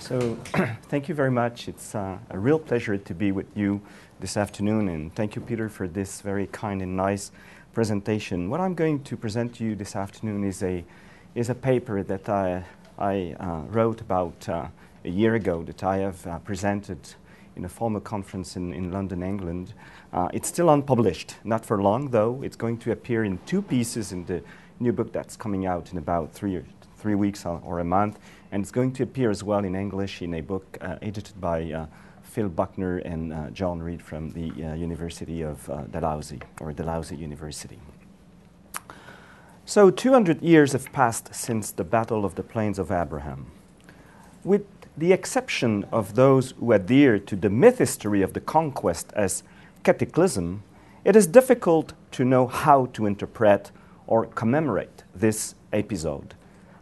So thank you very much. It's a real pleasure to be with you this afternoon, and thank you, Peter, for this very kind and nice presentation. What I'm going to present to you this afternoon is a paper that I wrote about a year ago that I have presented in a formal conference in London, England. It's still unpublished, not for long though. It's going to appear in two pieces in the new book that's coming out in about three weeks or a month, and it's going to appear as well in English in a book edited by Phil Buckner and John Reed from the University of Dalhousie, or Dalhousie University. So 200 years have passed since the Battle of the Plains of Abraham. With the exception of those who adhere to the myth history of the conquest as cataclysm, it is difficult to know how to interpret or commemorate this episode,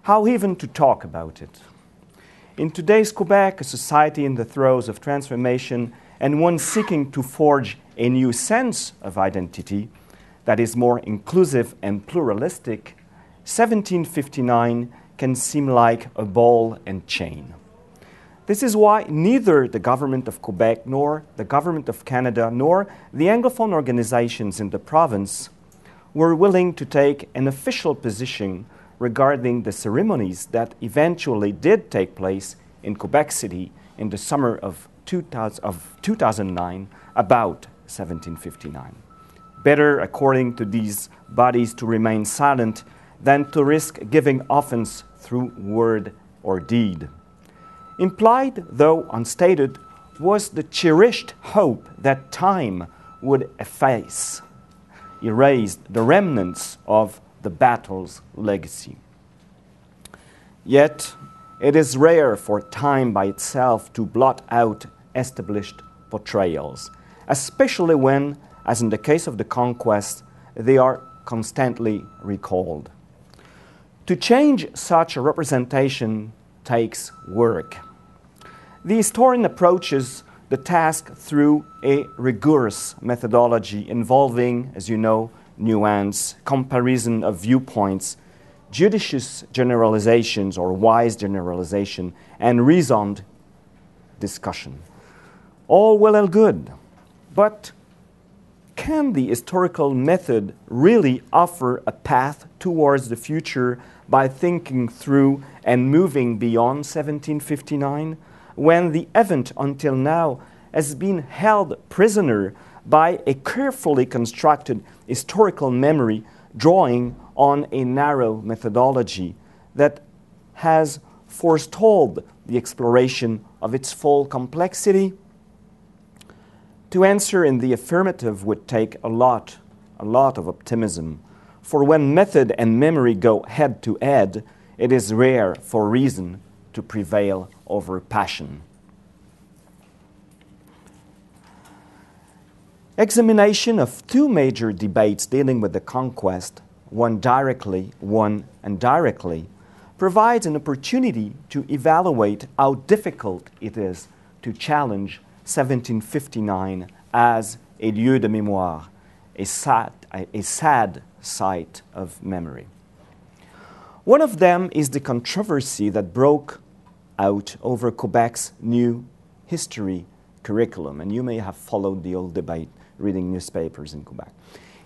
how even to talk about it. In today's Quebec, a society in the throes of transformation and one seeking to forge a new sense of identity that is more inclusive and pluralistic, 1759 can seem like a ball and chain. This is why neither the government of Quebec, nor the government of Canada, nor the Anglophone organizations in the province were willing to take an official position regarding the ceremonies that eventually did take place in Quebec City in the summer of 2009, about 1759. Better, according to these bodies, to remain silent than to risk giving offense through word or deed. Implied, though unstated, was the cherished hope that time would erase the remnants of the battle's legacy. Yet, it is rare for time by itself to blot out established portrayals, especially when, as in the case of the conquest, they are constantly recalled. To change such a representation takes work. The historian approaches the task through a rigorous methodology involving, as you know, nuance, comparison of viewpoints, judicious generalizations or wise generalization, and reasoned discussion. All well and good, but can the historical method really offer a path towards the future by thinking through and moving beyond 1759, when the event until now has been held prisoner by a carefully constructed historical memory drawing on a narrow methodology that has forestalled the exploration of its full complexity? To answer in the affirmative would take a lot of optimism, for when method and memory go head to head, it is rare for reason to prevail over passion. Examination of two major debates dealing with the conquest, one directly, one indirectly, provides an opportunity to evaluate how difficult it is to challenge 1759 as a lieu de mémoire, a sad site of memory. One of them is the controversy that broke out over Quebec's new history curriculum, and you may have followed the old debate reading newspapers in Quebec.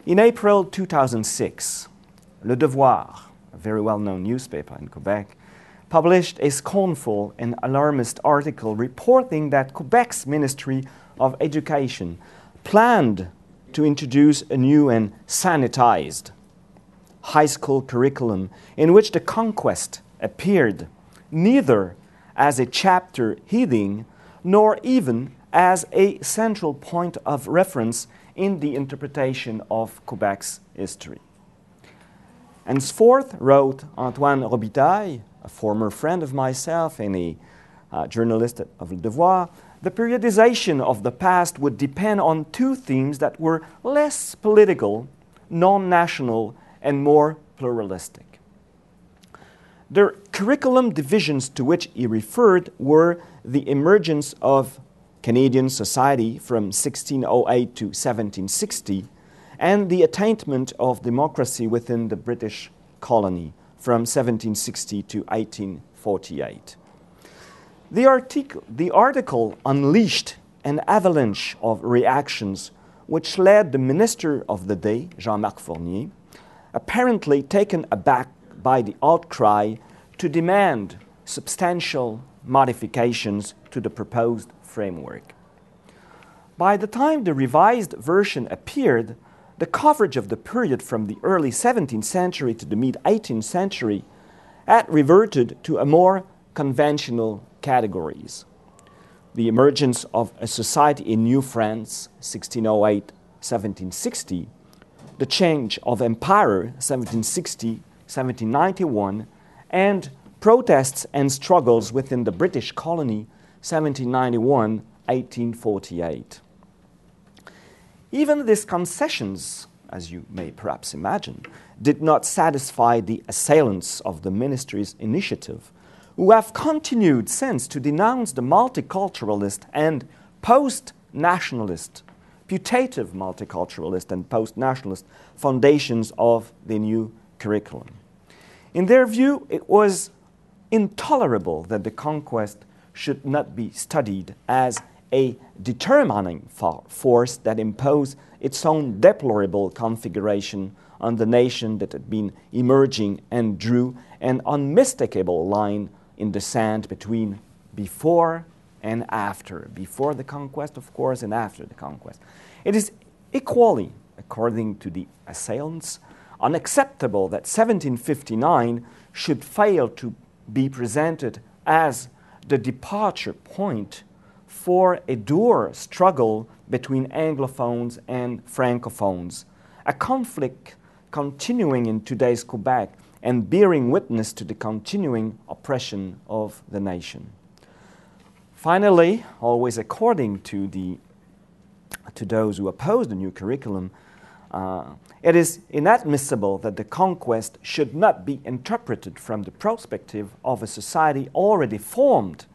In April 2006, Le Devoir, a very well-known newspaper in Quebec, published a scornful and alarmist article reporting that Quebec's Ministry of Education planned to introduce a new and sanitized high school curriculum in which the conquest appeared neither as a chapter heading nor even as a central point of reference in the interpretation of Quebec's history. Henceforth, wrote Antoine Robitaille, a former friend of myself and a journalist of Le Devoir, the periodization of the past would depend on two themes that were less political, non-national, and more pluralistic. The curriculum divisions to which he referred were the emergence of Canadian society from 1608 to 1760, and the attainment of democracy within the British colony from 1760 to 1848. The article unleashed an avalanche of reactions which led the minister of the day, Jean-Marc Fournier, apparently taken aback by the outcry, to demand substantial modifications to the proposed framework. By the time the revised version appeared, the coverage of the period from the early 17th century to the mid-18th century had reverted to a more conventional categories. The emergence of a society in New France, 1608-1760, the change of empire, 1760-1791, and protests and struggles within the British colony, 1791-1848. Even these concessions, as you may perhaps imagine, did not satisfy the assailants of the ministry's initiative, who have continued since to denounce the multiculturalist and post-nationalist, putative multiculturalist and post-nationalist foundations of the new curriculum. In their view, it was intolerable that the conquest should not be studied as a determining force that imposed its own deplorable configuration on the nation that had been emerging and drew an unmistakable line in the sand between before and after. Before the conquest, of course, and after the conquest. It is equally, according to the assailants, unacceptable that 1759 should fail to be presented as the departure point for a dual struggle between Anglophones and Francophones, a conflict continuing in today's Quebec and bearing witness to the continuing oppression of the nation. Finally, always according to those who oppose the new curriculum, it is inadmissible that the conquest should not be interpreted from the perspective of a society already formed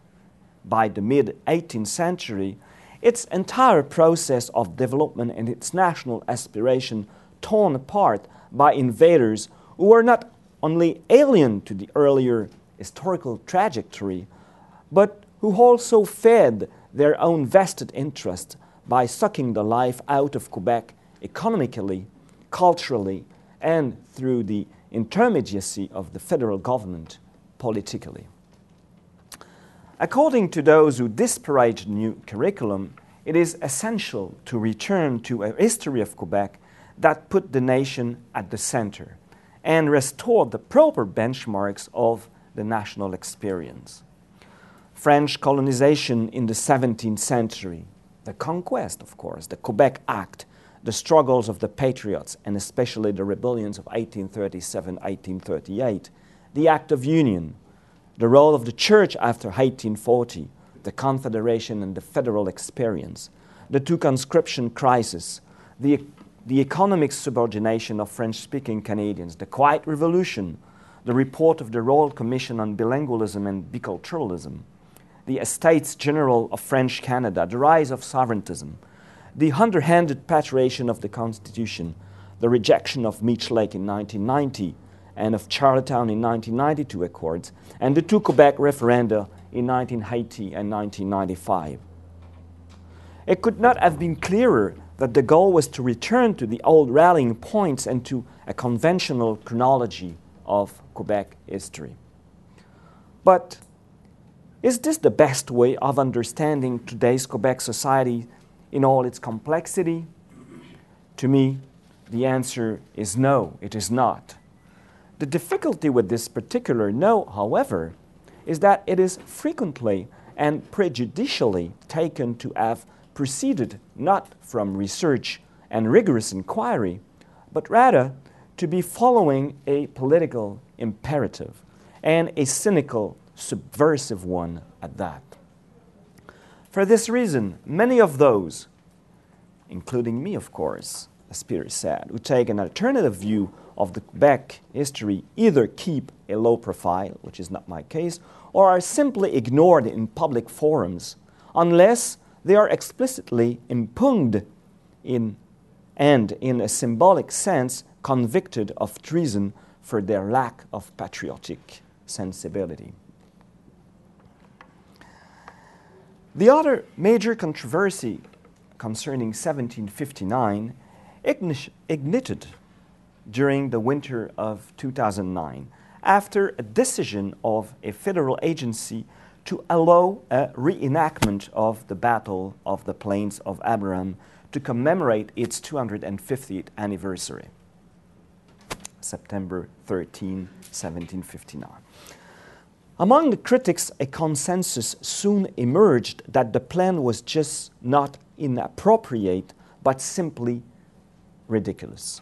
by the mid-18th century, its entire process of development and its national aspiration torn apart by invaders who were not only alien to the earlier historical trajectory, but who also fed their own vested interest by sucking the life out of Quebec economically, culturally, and through the intermediacy of the federal government politically. According to those who disparage the new curriculum, it is essential to return to a history of Quebec that put the nation at the center and restored the proper benchmarks of the national experience. French colonization in the 17th century, the conquest, of course, the Quebec Act, the struggles of the patriots, and especially the rebellions of 1837-1838, the Act of Union, the role of the Church after 1840, the Confederation and the federal experience, the two conscription crises, the economic subordination of French-speaking Canadians, the Quiet Revolution, the report of the Royal Commission on Bilingualism and Biculturalism, the Estates General of French Canada, the rise of sovereigntism, the underhanded patriation of the Constitution, the rejection of Meech Lake in 1990 and of Charlottetown in 1992 Accords, and the two Quebec referenda in 1980 and 1995. It could not have been clearer that the goal was to return to the old rallying points and to a conventional chronology of Quebec history. But is this the best way of understanding today's Quebec society in all its complexity? To me, the answer is no, it is not. The difficulty with this particular no, however, is that it is frequently and prejudicially taken to have proceeded not from research and rigorous inquiry, but rather to be following a political imperative, and a cynical, subversive one at that. For this reason, many of those, including me of course, as Peter said, who take an alternative view of the Quebec history either keep a low profile, which is not my case, or are simply ignored in public forums, unless they are explicitly impugned and in a symbolic sense convicted of treason for their lack of patriotic sensibility. The other major controversy concerning 1759 ignited during the winter of 2009 after a decision of a federal agency to allow a reenactment of the Battle of the Plains of Abraham to commemorate its 250th anniversary, September 13, 1759. Among the critics, a consensus soon emerged that the plan was just not inappropriate, but simply ridiculous.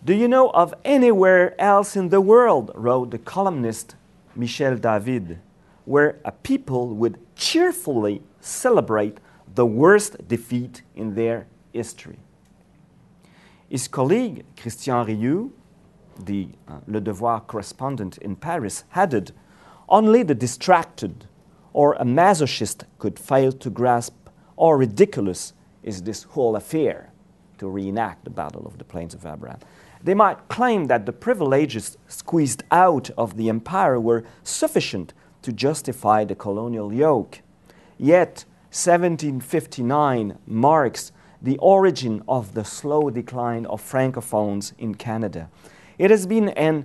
Do you know of anywhere else in the world, wrote the columnist Michel David, where a people would cheerfully celebrate the worst defeat in their history? His colleague Christian Rioux, the Le Devoir correspondent in Paris, added, "Only the distracted or a masochist could fail to grasp how ridiculous is this whole affair to reenact the Battle of the Plains of Abraham. They might claim that the privileges squeezed out of the empire were sufficient to justify the colonial yoke. Yet 1759 marks the origin of the slow decline of francophones in Canada. It has been an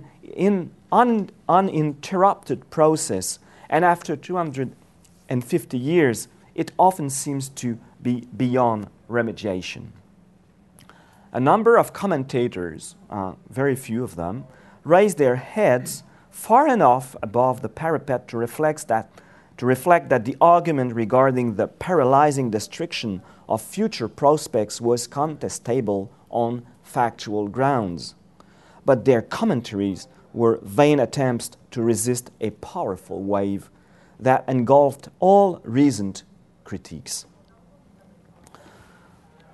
uninterrupted process, and after 250 years, it often seems to be beyond remediation." A number of commentators, very few of them, raised their heads far enough above the parapet to reflect that the argument regarding the paralyzing destruction of future prospects was contestable on factual grounds. But their commentaries were vain attempts to resist a powerful wave that engulfed all recent critiques.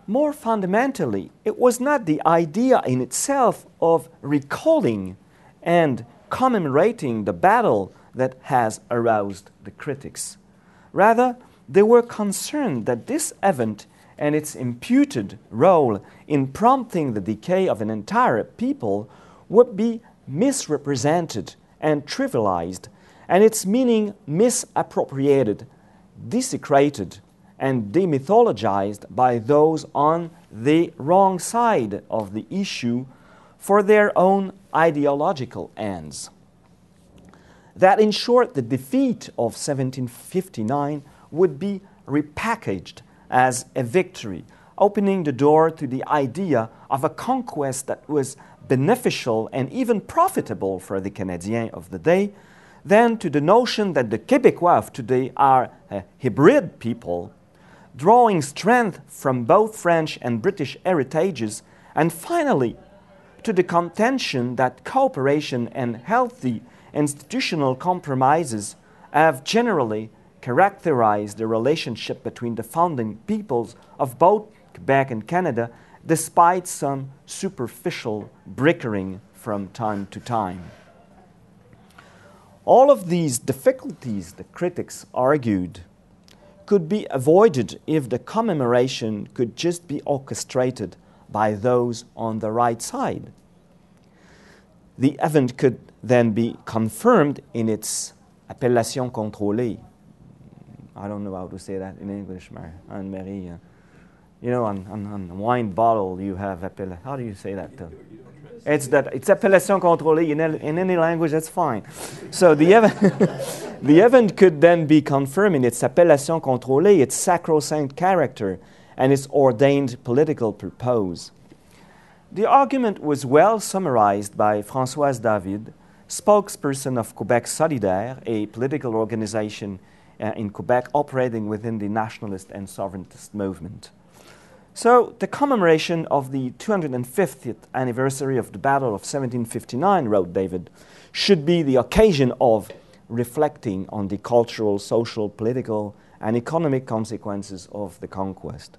More fundamentally, it was not the idea in itself of recalling and commemorating the battle that has aroused the critics. Rather, they were concerned that this event and its imputed role in prompting the decay of an entire people would be misrepresented and trivialized, and its meaning misappropriated, desecrated, and demythologized by those on the wrong side of the issue for their own ideological ends. That, in short, the defeat of 1759 would be repackaged as a victory, opening the door to the idea of a conquest that was beneficial and even profitable for the Canadiens of the day, then to the notion that the Quebecois of today are a hybrid people, drawing strength from both French and British heritages, and finally to the contention that cooperation and healthy institutional compromises have generally characterized the relationship between the founding peoples of both Quebec and Canada, despite some superficial bickering from time to time. All of these difficulties, the critics argued, could be avoided if the commemoration could just be orchestrated by those on the right side. The event could then be confirmed in its appellation contrôlée. I don't know how to say that in English, Anne-Marie. You know, on wine bottle you have appellation. How do you say that? It's appellation contrôlée in any language. That's fine. So the event could then be confirmed in its appellation contrôlée, its sacrosanct character, and its ordained political purpose. The argument was well summarized by Françoise David, spokesperson of Quebec Solidaire, a political organization in Quebec operating within the nationalist and sovereignist movement. So, the commemoration of the 250th anniversary of the Battle of 1759, wrote David, should be the occasion of reflecting on the cultural, social, political, and economic consequences of the conquest.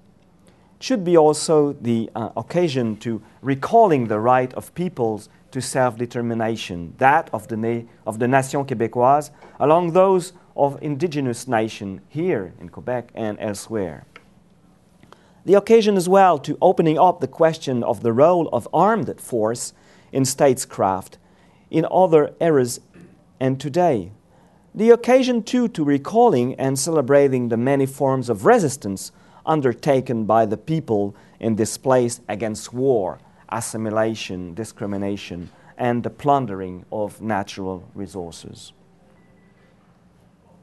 It should be also the occasion to recalling the right of peoples to self-determination, that of the nation québécoise, along those of indigenous nations here in Quebec and elsewhere. The occasion as well to opening up the question of the role of armed force in statescraft in other eras and today. The occasion, too, to recalling and celebrating the many forms of resistance undertaken by the people in this place against war, assimilation, discrimination, and the plundering of natural resources.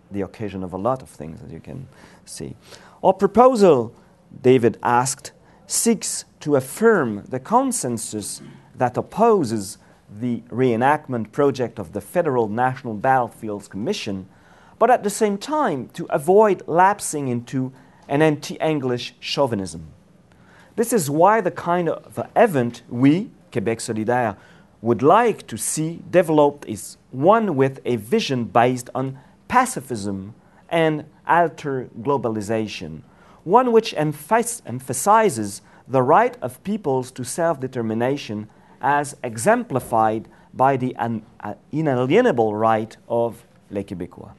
The occasion of a lot of things, as you can see. Our proposal, David asked, seeks to affirm the consensus that opposes the reenactment project of the Federal National Battlefields Commission, but at the same time to avoid lapsing into an anti-English chauvinism. This is why the kind of event we, Québec Solidaire, would like to see developed is one with a vision based on pacifism and alter globalization, one which emphasizes the right of peoples to self-determination as exemplified by the inalienable right of les Québécois.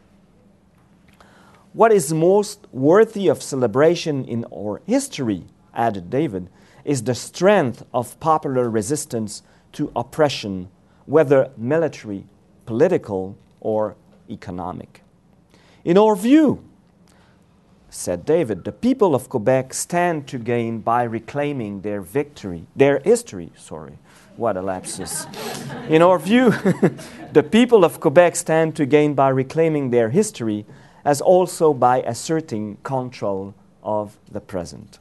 What is most worthy of celebration in our history, added David, is the strength of popular resistance to oppression, whether military, political, or economic. In our view, said David, the people of Quebec stand to gain by reclaiming their history. What a lapsus. In our view, the people of Quebec stand to gain by reclaiming their history, as also by asserting control of the present.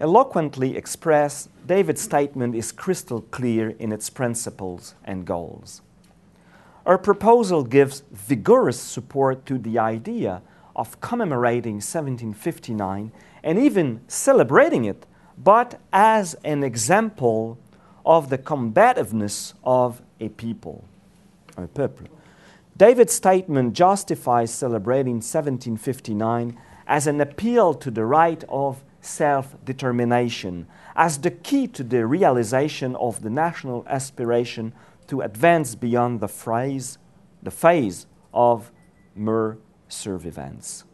Eloquently expressed, David's statement is crystal clear in its principles and goals. Our proposal gives vigorous support to the idea of commemorating 1759 and even celebrating it, but as an example of the combativeness of a people, un peuple. David's statement justifies celebrating 1759 as an appeal to the right of self-determination, as the key to the realization of the national aspiration to advance beyond the phase of mere survivance.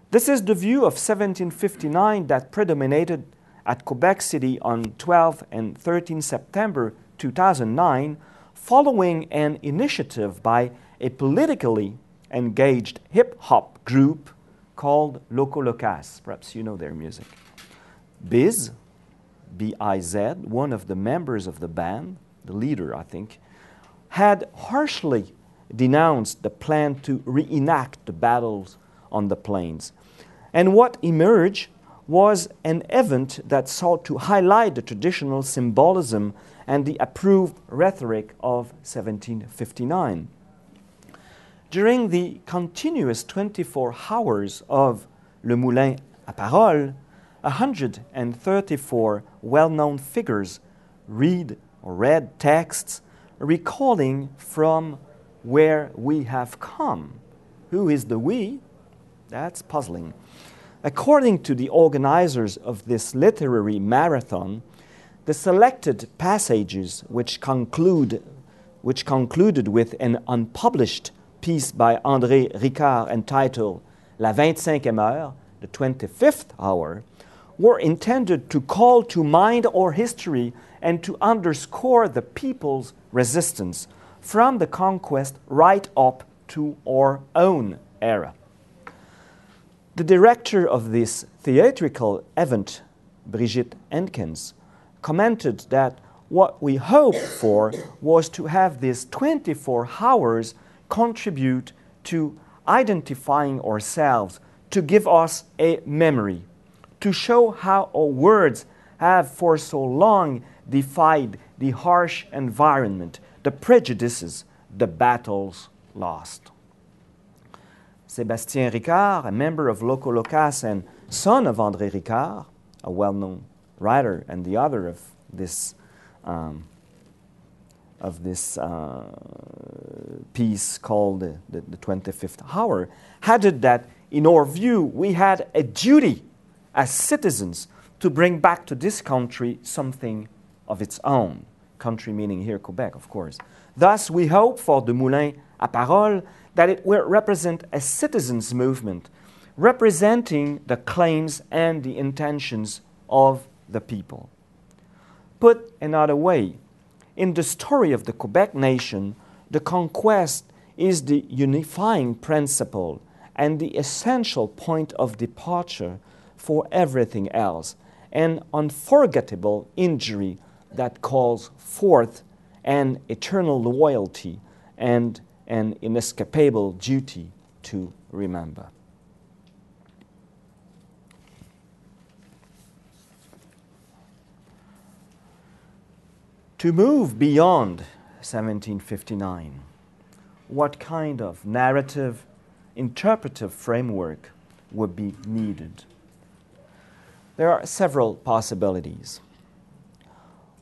This is the view of 1759 that predominated at Quebec City on 12 and 13 September 2009, following an initiative by a politically engaged hip-hop group called Loco Locas. Perhaps you know their music. Biz, B-I-Z, one of the members of the band, the leader, I think, had harshly denounced the plan to reenact the battles on the plains. And what emerged was an event that sought to highlight the traditional symbolism and the approved rhetoric of 1759. During the continuous 24 hours of Le Moulin à Parole, 134 well-known figures read texts recalling from where we have come. Who is the we? That's puzzling. According to the organizers of this literary marathon, the selected passages which concluded with an unpublished piece by André Ricard entitled La 25e heure, the 25th hour, were intended to call to mind our history and to underscore the people's resistance from the conquest right up to our own era. The director of this theatrical event, Brigitte Enkens, commented that what we hoped for was to have these 24 hours contribute to identifying ourselves, to give us a memory, to show how our words have for so long defied the harsh environment, the prejudices, the battles lost. Sébastien Ricard, a member of Loco Locas and son of André Ricard, a well-known writer and the author of this piece called the 25th Hour, added that, in our view, we had a duty as citizens to bring back to this country something of its own. Country meaning here Quebec, of course. Thus, we hope for the Moulin à Parole that it will represent a citizens' movement, representing the claims and the intentions of the people. Put another way, in the story of the Quebec nation, the conquest is the unifying principle and the essential point of departure for everything else, an unforgettable injury that calls forth an eternal loyalty and an inescapable duty to remember. To move beyond 1759, what kind of narrative, interpretive framework would be needed? There are several possibilities.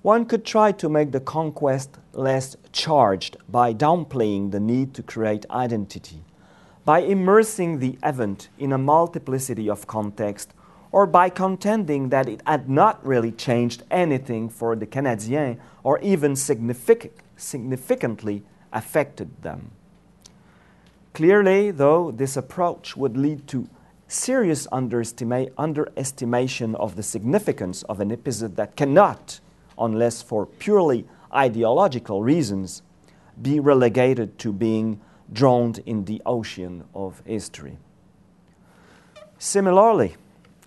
One could try to make the conquest less charged by downplaying the need to create identity, by immersing the event in a multiplicity of contexts, or by contending that it had not really changed anything for the Canadiens or even significantly affected them. Clearly, though, this approach would lead to serious underestimation of the significance of an episode that cannot, unless for purely ideological reasons, be relegated to being drowned in the ocean of history. Similarly,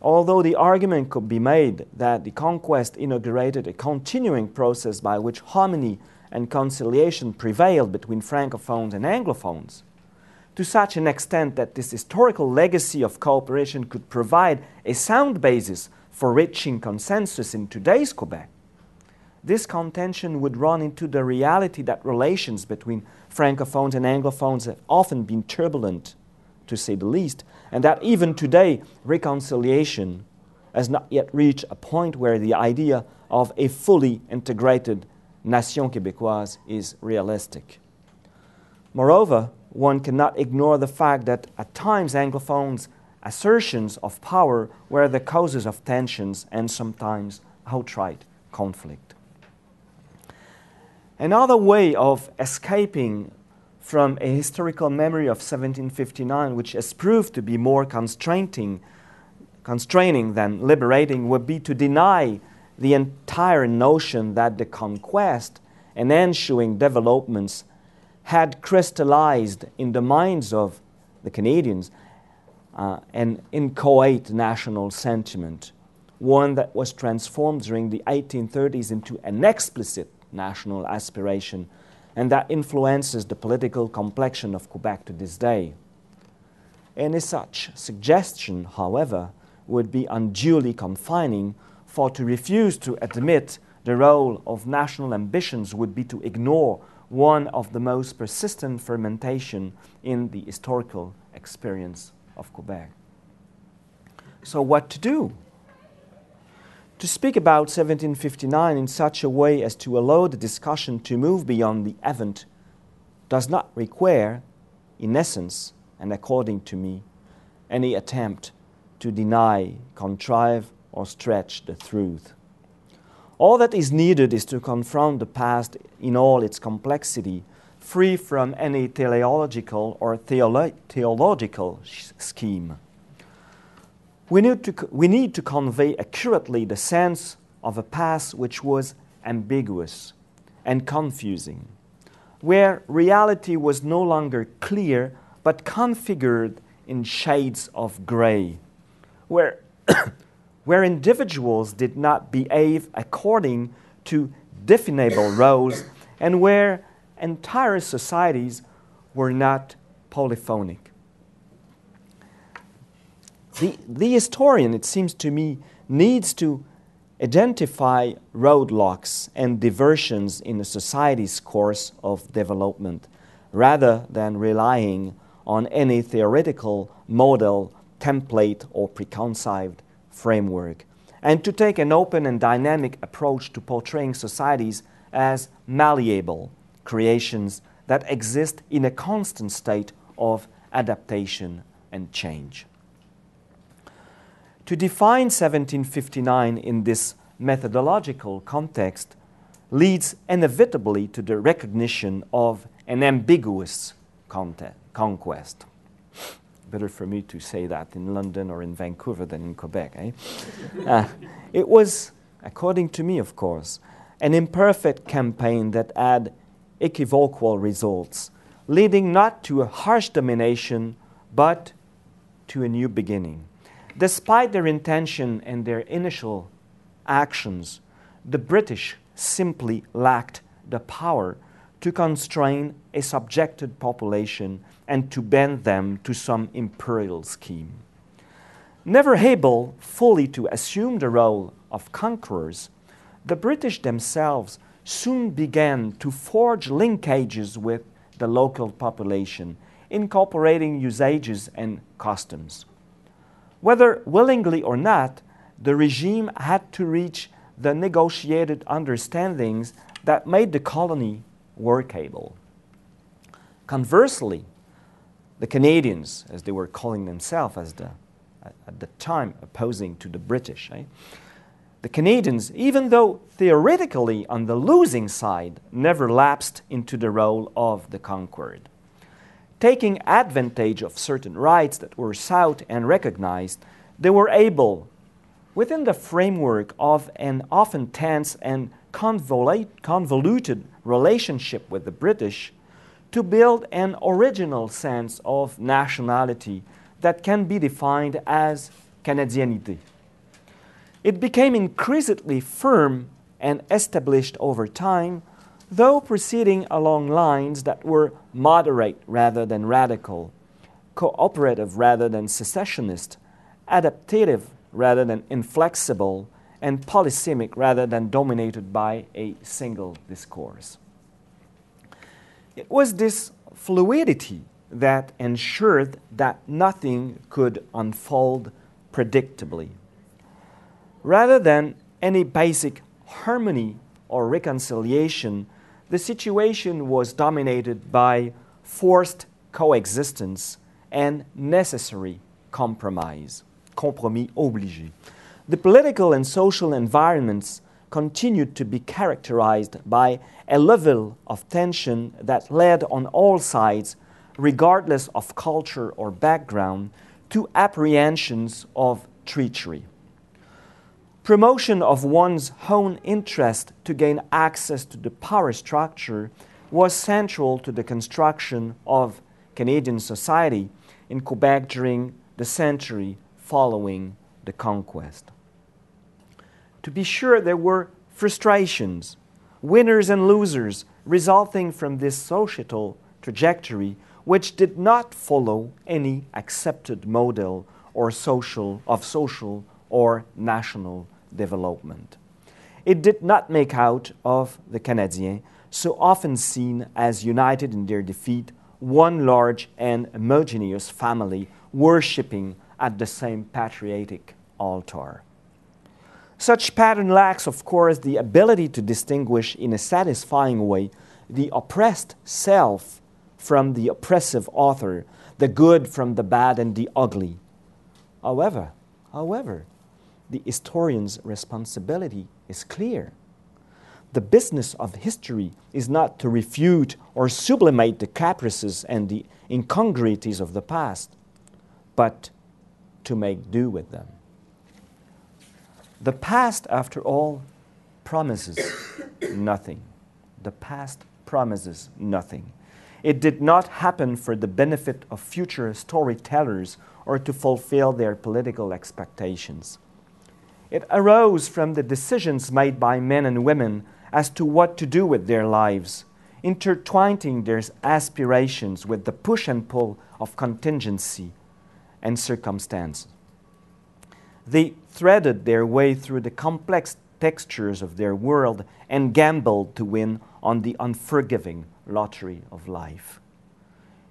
although the argument could be made that the conquest inaugurated a continuing process by which harmony and conciliation prevailed between Francophones and Anglophones, to such an extent that this historical legacy of cooperation could provide a sound basis for reaching consensus in today's Quebec, this contention would run into the reality that relations between Francophones and Anglophones have often been turbulent, to say the least, and that even today, reconciliation has not yet reached a point where the idea of a fully integrated nation québécoise is realistic. Moreover, one cannot ignore the fact that at times Anglophones' assertions of power were the causes of tensions and sometimes outright conflict. Another way of escaping from a historical memory of 1759, which has proved to be more constraining than liberating, would be to deny the entire notion that the conquest and ensuing developments had crystallized in the minds of the Canadians an inchoate national sentiment, one that was transformed during the 1830s into an explicit national aspiration, and that influences the political complexion of Quebec to this day. Any such suggestion, however, would be unduly confining, for to refuse to admit the role of national ambitions would be to ignore one of the most persistent fermentation in the historical experience of Quebec. So what to do? To speak about 1759 in such a way as to allow the discussion to move beyond the event does not require, in essence, and according to me, any attempt to deny, contrive, or stretch the truth. All that is needed is to confront the past in all its complexity, free from any teleological or theological scheme. We need to convey accurately the sense of a past which was ambiguous and confusing, where reality was no longer clear but configured in shades of gray, where individuals did not behave according to definable roles, and where entire societies were not polyphonic. The historian, it seems to me, needs to identify roadblocks and diversions in a society's course of development, rather than relying on any theoretical model, template, or preconceived framework, and to take an open and dynamic approach to portraying societies as malleable creations that exist in a constant state of adaptation and change. To define 1759 in this methodological context leads inevitably to the recognition of an ambiguous conquest. Better for me to say that in London or in Vancouver than in Quebec, eh? It was, according to me, of course, an imperfect campaign that had equivocal results, leading not to a harsh domination, but to a new beginning. Despite their intention and their initial actions, the British simply lacked the power to constrain a subjected population and to bend them to some imperial scheme. Never able fully to assume the role of conquerors, the British themselves soon began to forge linkages with the local population, incorporating usages and customs. Whether willingly or not, the regime had to reach the negotiated understandings that made the colony workable. Conversely, the Canadians, as they were calling themselves at the time opposing to the British, the Canadians, even though theoretically on the losing side, never lapsed into the role of the conquered. Taking advantage of certain rights that were sought and recognized, they were able, within the framework of an often tense and convoluted relationship with the British, to build an original sense of nationality that can be defined as Canadianité. It became increasingly firm and established over time, though proceeding along lines that were moderate rather than radical, cooperative rather than secessionist, adaptive rather than inflexible, and polysemic rather than dominated by a single discourse. It was this fluidity that ensured that nothing could unfold predictably. Rather than any basic harmony or reconciliation, the situation was dominated by forced coexistence and necessary compromise, compromis obligé. The political and social environments continued to be characterized by a level of tension that led on all sides, regardless of culture or background, to apprehensions of treachery. Promotion of one's own interest to gain access to the power structure was central to the construction of Canadian society in Quebec during the century following the conquest. To be sure, there were frustrations, winners and losers, resulting from this societal trajectory, which did not follow any accepted model or social or national development. It did not make out of the Canadiens, so often seen as united in their defeat, one large and homogeneous family worshipping at the same patriotic altar. Such pattern lacks, of course, the ability to distinguish in a satisfying way the oppressed self from the oppressive author, the good from the bad and the ugly. However, the historian's responsibility is clear. The business of history is not to refute or sublimate the caprices and the incongruities of the past, but to make do with them. The past, after all, promises nothing. The past promises nothing. It did not happen for the benefit of future storytellers or to fulfill their political expectations. It arose from the decisions made by men and women as to what to do with their lives, intertwining their aspirations with the push and pull of contingency and circumstance. They threaded their way through the complex textures of their world and gambled to win on the unforgiving lottery of life.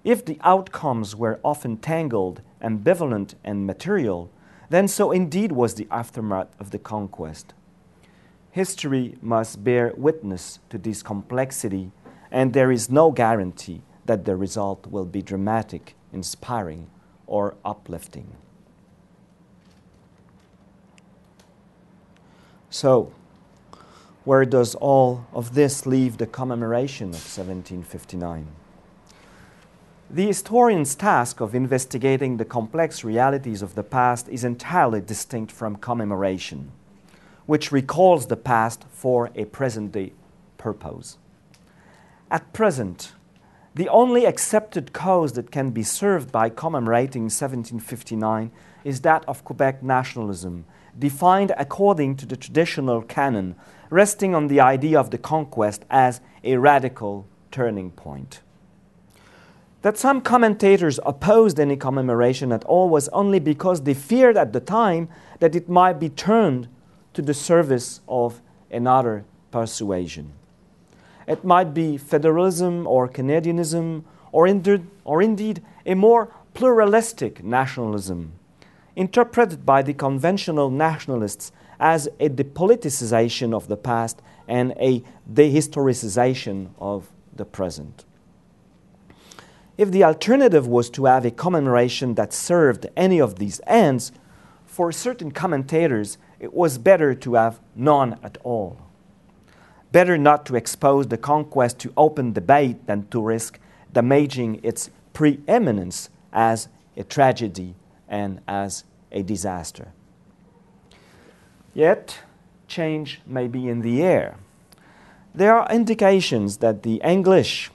If the outcomes were often tangled, ambivalent, and material, then so indeed was the aftermath of the conquest. History must bear witness to this complexity, and there is no guarantee that the result will be dramatic, inspiring, or uplifting. So, where does all of this leave the commemoration of 1759? The historian's task of investigating the complex realities of the past is entirely distinct from commemoration, which recalls the past for a present-day purpose. At present, The only accepted cause that can be served by commemorating 1759 is that of Quebec nationalism, defined according to the traditional canon, resting on the idea of the conquest as a radical turning point. That some commentators opposed any commemoration at all was only because they feared at the time that it might be turned to the service of another persuasion. It might be federalism or Canadianism or indeed a more pluralistic nationalism, interpreted by the conventional nationalists as a depoliticization of the past and a dehistoricization of the present. If the alternative was to have a commemoration that served any of these ends, for certain commentators it was better to have none at all. Better not to expose the conquest to open debate than to risk damaging its preeminence as a tragedy and as a disaster. Yet, change may be in the air. There are indications that the English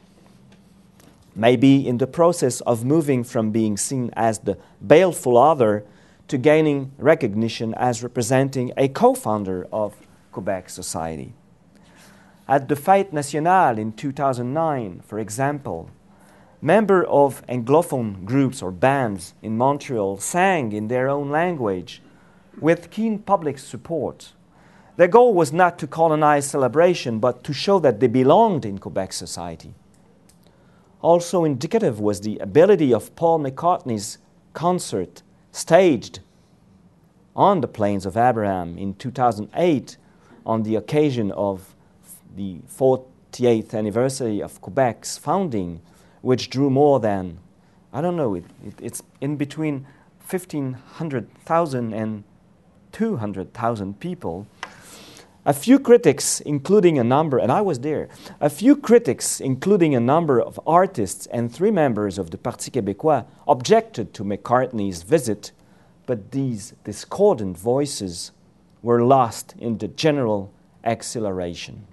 may be in the process of moving from being seen as the baleful other to gaining recognition as representing a co-founder of Quebec society. At the Fête Nationale in 2009, for example, members of Anglophone groups or bands in Montreal sang in their own language with keen public support. Their goal was not to colonize celebration, but to show that they belonged in Quebec society. Also indicative was the ability of Paul McCartney's concert staged on the Plains of Abraham in 2008 on the occasion of the 48th anniversary of Quebec's founding, which drew more than, it's in between 1,500,000 and 200,000 people. A few critics, including a number, and I was there, a few critics, including a number of artists and 3 members of the Parti Québécois, objected to McCartney's visit, but these discordant voices were lost in the general exhilaration.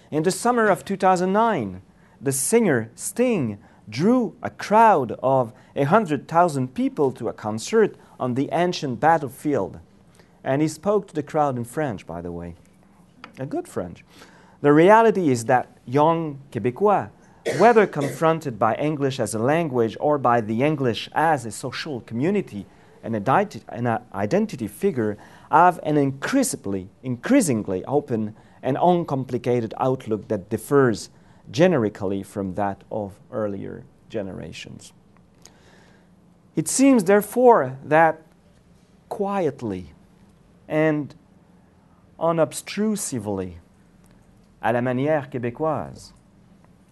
In the summer of 2009, the singer Sting drew a crowd of 100,000 people to a concert on the ancient battlefield. And he spoke to the crowd in French, by the way. A good French. The reality is that young Quebecois, whether confronted by English as a language or by the English as a social community and an identity figure, have an increasingly open and uncomplicated outlook that differs generically from that of earlier generations. It seems, therefore, that quietly and unobtrusively, à la manière québécoise,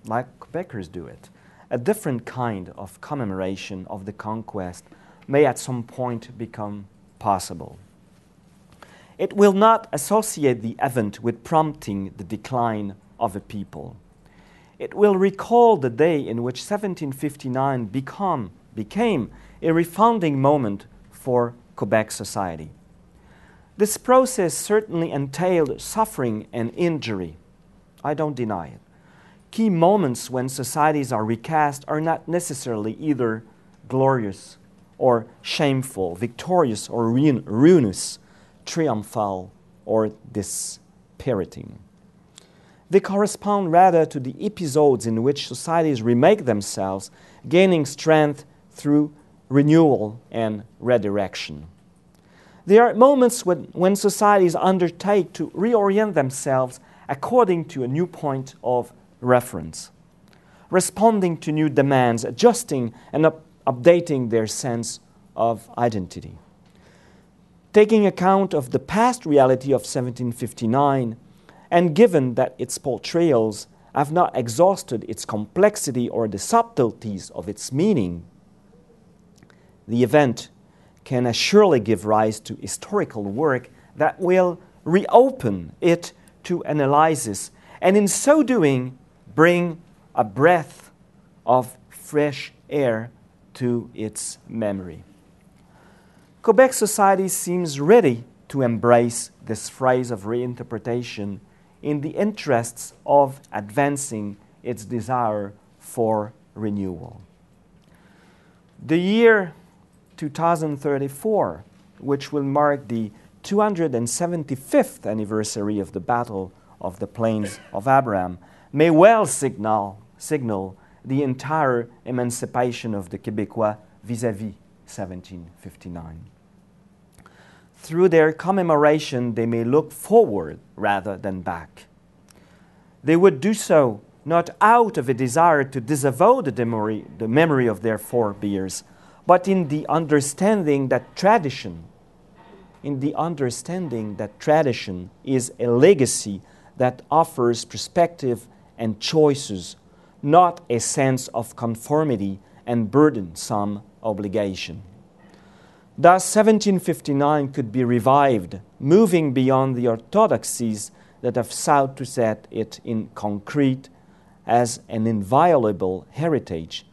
like Quebecers do it, a different kind of commemoration of the conquest may at some point become possible. It will not associate the event with prompting the decline of a people. It will recall the day in which 1759 became a refounding moment for Quebec society. This process certainly entailed suffering and injury. I don't deny it. Key moments when societies are recast are not necessarily either glorious or shameful, victorious or ruinous, triumphal or dispiriting. They correspond rather to the episodes in which societies remake themselves, gaining strength through renewal and redirection. They are moments when societies undertake to reorient themselves according to a new point of reference, responding to new demands, adjusting and updating their sense of identity. Taking account of the past reality of 1759, and given that its portrayals have not exhausted its complexity or the subtleties of its meaning, the event can surely give rise to historical work that will reopen it to analysis, and in so doing, bring a breath of fresh air to its memory. Quebec society seems ready to embrace this phrase of reinterpretation in the interests of advancing its desire for renewal. The year 2034, which will mark the 275th anniversary of the Battle of the Plains of Abraham, may well signal the entire emancipation of the Quebecois vis-à-vis 1759. Through their commemoration, they may look forward rather than back. They would do so not out of a desire to disavow the memory of their forebears, but in the understanding that tradition is a legacy that offers perspective and choices, not a sense of conformity and burdensome obligation. Thus, 1759 could be revived, moving beyond the orthodoxies that have sought to set it in concrete as an inviolable heritage,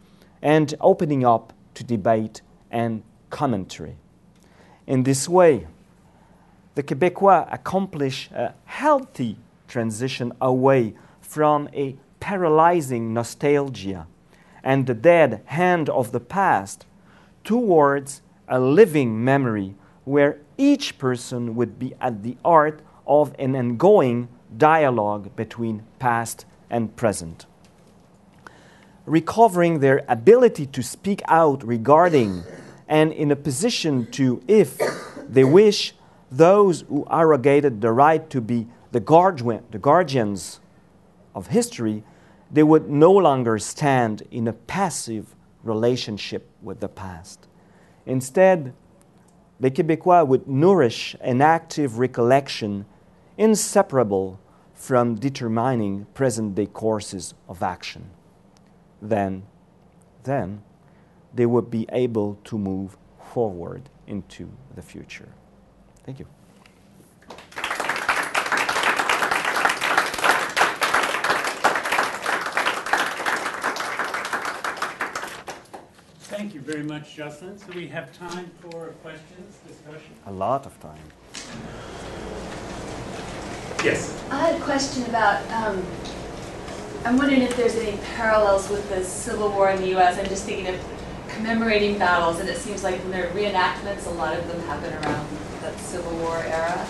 and opening up to debate and commentary. In this way, the Quebecois accomplish a healthy transition away from a paralyzing nostalgia and the dead hand of the past towards a living memory where each person would be at the heart of an ongoing dialogue between past and present. Recovering their ability to speak out regarding and in a position to, if they wish, those who arrogated the right to be the guardians of history, they would no longer stand in a passive relationship with the past. Instead, the Quebecois would nourish an active recollection inseparable from determining present-day courses of action. Then they would be able to move forward into the future. Thank you. Thank you very much, Jocelyn. So we have time for questions, discussion. A lot of time. Yes. I had a question about, I'm wondering if there's any parallels with the Civil War in the U.S. I'm just thinking of commemorating battles, and it seems like when there are reenactments, a lot of them happen around that Civil War era.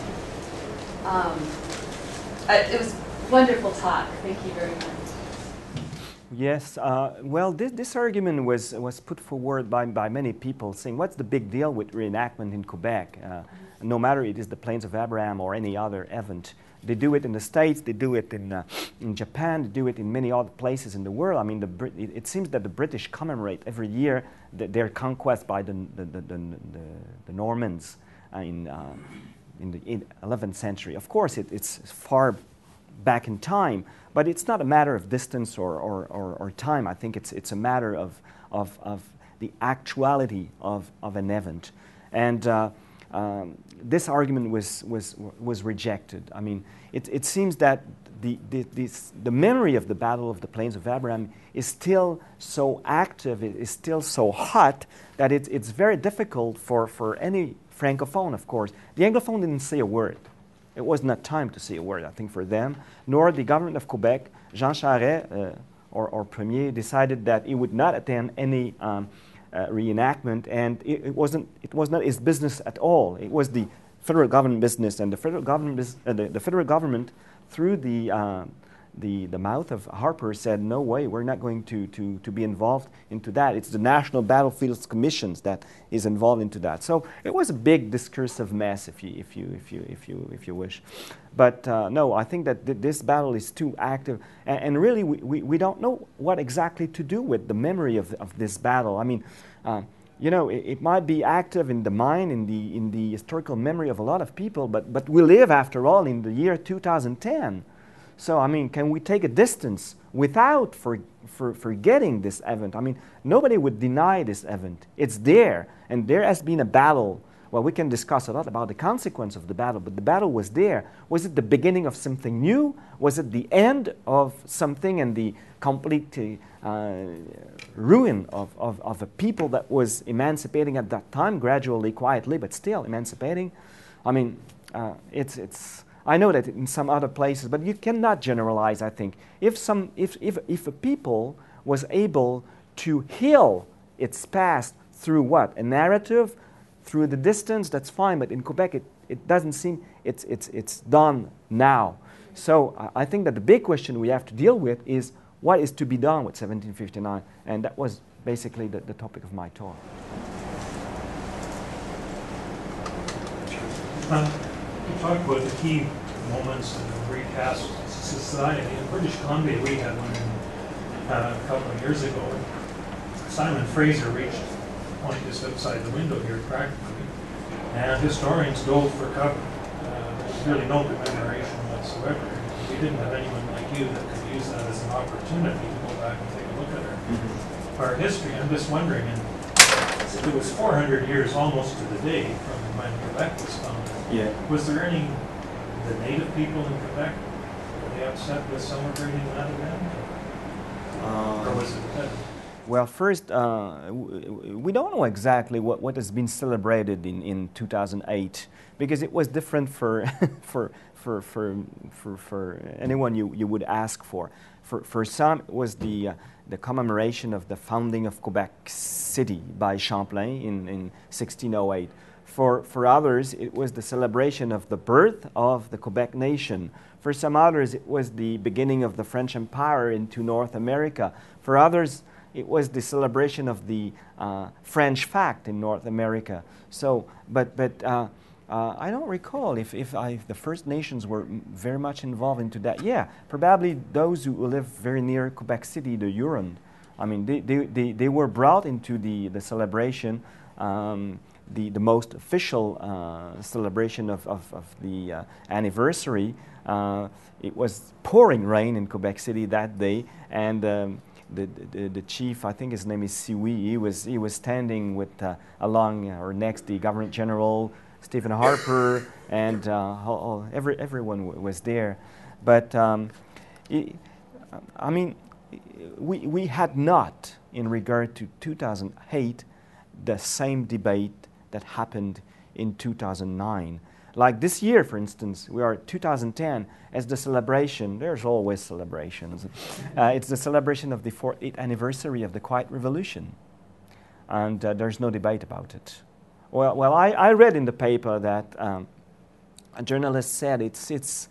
It was a wonderful talk. Thank you very much. Yes, well, this argument was put forward by many people, saying, what's the big deal with reenactment in Quebec? No matter it is the Plains of Abraham or any other event. They do it in the States, they do it in Japan, they do it in many other places in the world. I mean, it seems that the British commemorate every year their conquest by the Normans in the 11th century. Of course, it's far back in time, but it's not a matter of distance or time. I think it's a matter of the actuality of an event. And this argument was rejected. I mean, it seems that the memory of the Battle of the Plains of Abraham is still so active, it is still so hot, that it's very difficult for any Francophone, of course. The Anglophone didn't say a word. It was not time to say a word, I think, for them, nor the government of Quebec. Jean Charest, or Premier, decided that he would not attend any reenactment, and it was not his business at all. It was the federal government business, and the federal government, through the mouth of Harper, said, no way, we're not going to be involved into that. It's the National Battlefields Commissions that is involved into that. So it was a big discursive mess, if you wish. But no, I think that this battle is too active, and really we don't know what exactly to do with the memory of this battle. I mean, it might be active in the mind, in the historical memory of a lot of people, but we live, after all, in the year 2010. So, I mean, can we take a distance without forgetting this event? I mean, nobody would deny this event. It's there, and there has been a battle. Well, we can discuss a lot about the consequence of the battle, but the battle was there. Was it the beginning of something new? Was it the end of something and the complete ruin of a people that was emancipating at that time, gradually, quietly, but still emancipating? I mean, I know that in some other places, but you cannot generalize, I think. If a people was able to heal its past through what? A narrative, through the distance, that's fine, but in Quebec it doesn't seem it's done now. So I think that the big question we have to deal with is what is to be done with 1759, and that was basically the topic of my talk. You talked about the key moments in the recast society. In British Columbia, we had one a couple of years ago. Simon Fraser reached a point just outside the window here, practically, and historians dove for cover. There's really no commemoration whatsoever. We didn't have anyone like you that could use that as an opportunity to go back and take a look at our history. I'm just wondering, and it was 400 years almost to the day from when Quebec was founded. Yeah. Was there any, the native people in Quebec, were they upset with celebrating that event? Or was it? Well, first, we don't know exactly what has been celebrated in 2008 because it was different for for anyone you would ask for. For some, it was the commemoration of the founding of Quebec City by Champlain in 1608. For others, it was the celebration of the birth of the Quebec nation. For some others, it was the beginning of the French Empire into North America. For others, it was the celebration of the French fact in North America. So, but I don't recall if the First Nations were very much involved into that. Yeah, probably those who live very near Quebec City, the Huron. I mean, they were brought into the celebration, the most official celebration of the anniversary. It was pouring rain in Quebec City that day, and the chief, I think his name is Siwi, he was standing with along or next the Governor General Stephen Harper, and everyone was there. But I mean, we had not, in regard to 2008, the same debate that happened in 2009. Like this year, for instance, we are 2010 as the celebration. There's always celebrations. It's the celebration of the 4th anniversary of the Quiet Revolution, and there's no debate about it. Well, I read in the paper that a journalist said it's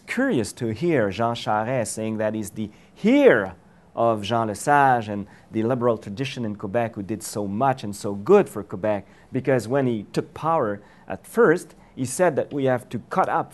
curious to hear Jean Charest saying that he's the heir of Jean Lesage and the liberal tradition in Quebec who did so much and so good for Quebec, because when he took power at first, he said that we have to cut up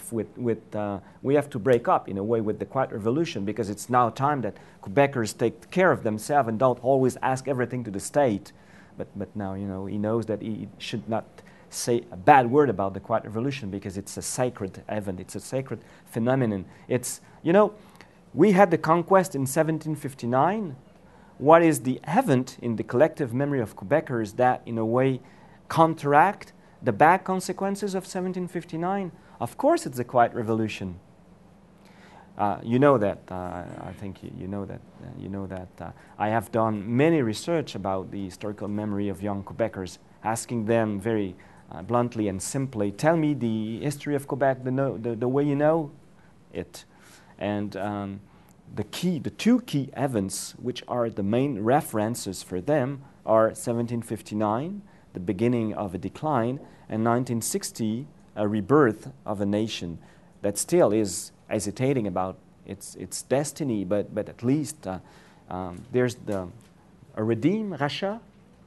we have to break up in a way with the Quiet Revolution, because it's now time that Quebecers take care of themselves and don't always ask everything to the state. But now, you know, he knows that he should not say a bad word about the Quiet Revolution because it's a sacred event, it's a sacred phenomenon. It's, you know, we had the conquest in 1759. What is the event in the collective memory of Quebecers that, in a way, counteract the bad consequences of 1759? Of course, it's the Quiet Revolution. You know that. I think you know that. You know that. I have done many research about the historical memory of young Quebecers, asking them very bluntly and simply, "Tell me the history of Quebec the way you know it." And the two key events, which are the main references for them, are 1759, the beginning of a decline, and 1960, a rebirth of a nation that still is hesitating about its destiny, but at least there's a redeem, rachat,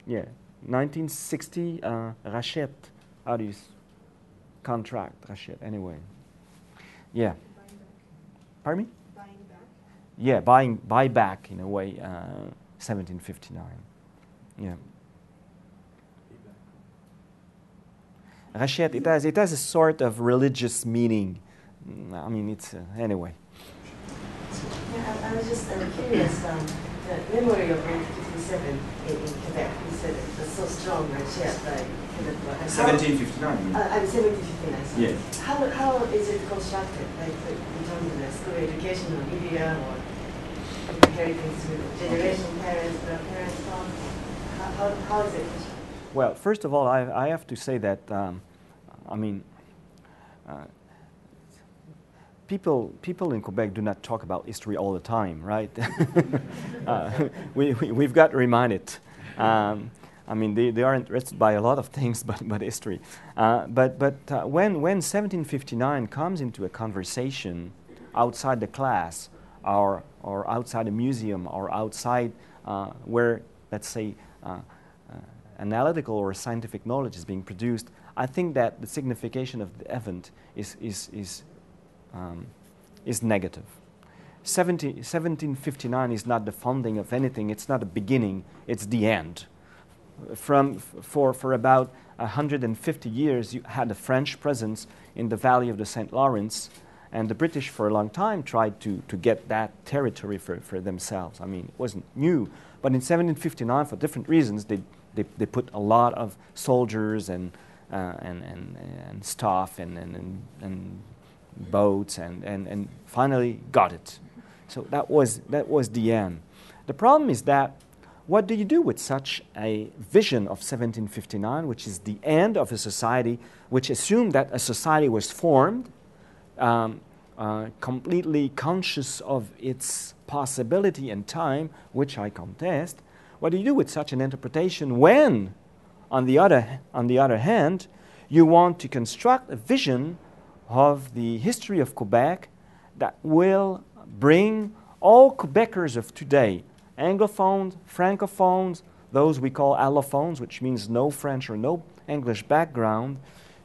yeah, 1960 rachet. How do you contract rachet anyway? Yeah. Pardon me? Buying back? Yeah, buy back in a way, 1759. Yeah. Rachet, it has a sort of religious meaning. I mean, it's anyway. Yeah, I was just curious. The memory of 1857 in Quebec, you said it was so strong, shared by Quebecois. 1759. 1759. So Yeah. How is it constructed? Like in terms of the school education or media or inheritance to generation, parents, grandparents, how is it constructed? Well, first of all, I have to say that I mean. people in Quebec do not talk about history all the time, right? We've got to remind it. I mean, they are interested by a lot of things, but history. When 1759 comes into a conversation outside the class, or outside a museum, or outside where, let's say, analytical or scientific knowledge is being produced, I think that the signification of the event is negative. 1759 is not the founding of anything. It's not a beginning. It's the end. For about 150 years, you had a French presence in the valley of the St. Lawrence, and the British for a long time tried to get that territory for themselves. I mean, it wasn't new, but in 1759, for different reasons, they put a lot of soldiers and stuff and boats and finally got it. So that was the end. The problem is that what do you do with such a vision of 1759, which is the end of a society, which assumed that a society was formed, completely conscious of its possibility and time, which I contest? What do you do with such an interpretation when, on the other hand, you want to construct a vision of the history of Quebec that will bring all Quebecers of today, Anglophones, Francophones, those we call allophones, which means no French or no English background,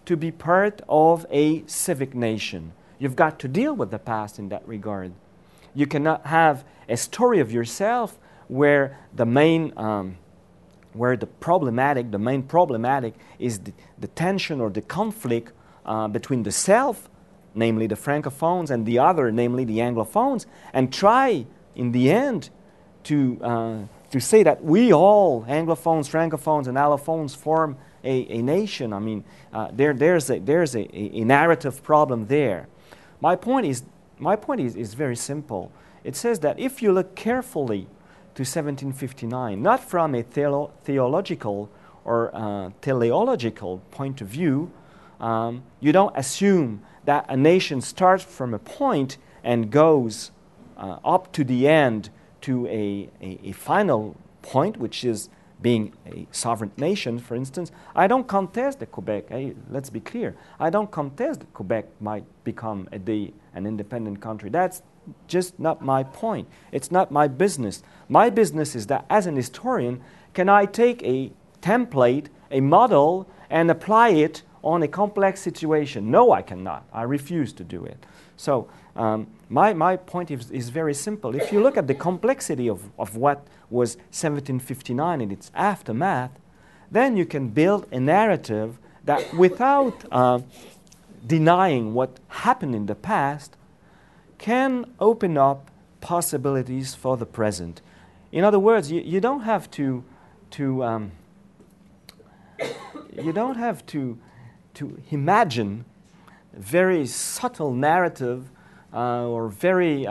to be part of a civic nation? You've got to deal with the past in that regard. You cannot have a story of yourself where the main problematic is the tension or the conflict between the self, namely the Francophones, and the other, namely the Anglophones, and try, in the end, to say that we all, Anglophones, Francophones, and Allophones, form a nation. I mean, there's a narrative problem there. My point is very simple. It says that if you look carefully to 1759, not from a theological or teleological point of view, you don't assume that a nation starts from a point and goes up to the end to a final point, which is being a sovereign nation, for instance. I don't contest that Quebec, let's be clear, I don't contest that Quebec might become an independent country. That's just not my point. It's not my business. My business is that as an historian, can I take a template, a model, and apply it on a complex situation? No, I cannot. I refuse to do it. So my point is very simple. If you look at the complexity of what was 1759 and its aftermath, then you can build a narrative that without denying what happened in the past can open up possibilities for the present. In other words, you don't have to imagine very subtle narrative or very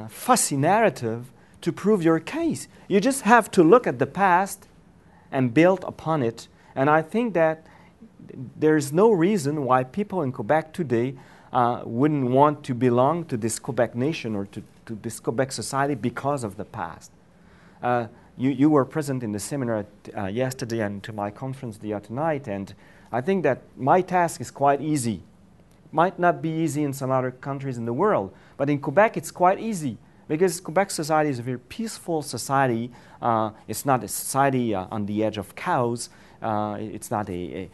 fussy narrative to prove your case. You just have to look at the past and build upon it. And I think that there's no reason why people in Quebec today wouldn't want to belong to this Quebec nation or to this Quebec society because of the past. You were present in the seminar yesterday and to my conference the other night, and I think that my task is quite easy. Might not be easy in some other countries in the world, but in Quebec it's quite easy because Quebec society is a very peaceful society. It's not a society on the edge of cows. It's not a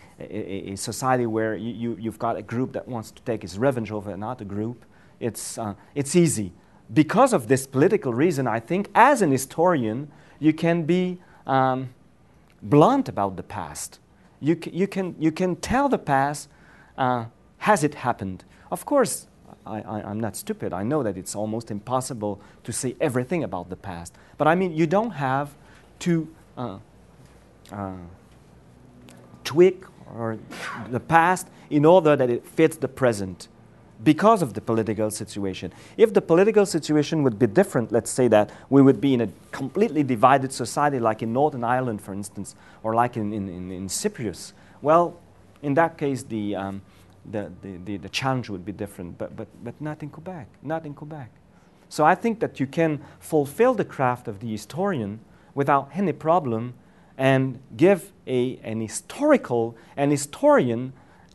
society where you've got a group that wants to take its revenge over another group. It's easy. Because of this political reason, I think as an historian, you can be blunt about the past. You can tell the past, has it happened? Of course, I'm not stupid. I know that it's almost impossible to say everything about the past. But I mean, you don't have to tweak or the past in order that it fits the present because of the political situation. If the political situation would be different, let's say that we would be in a completely divided society like in Northern Ireland, for instance, or like in Cyprus, well, in that case, the the challenge would be different, but not in Quebec, not in Quebec. So I think that you can fulfill the craft of the historian without any problem and give an historian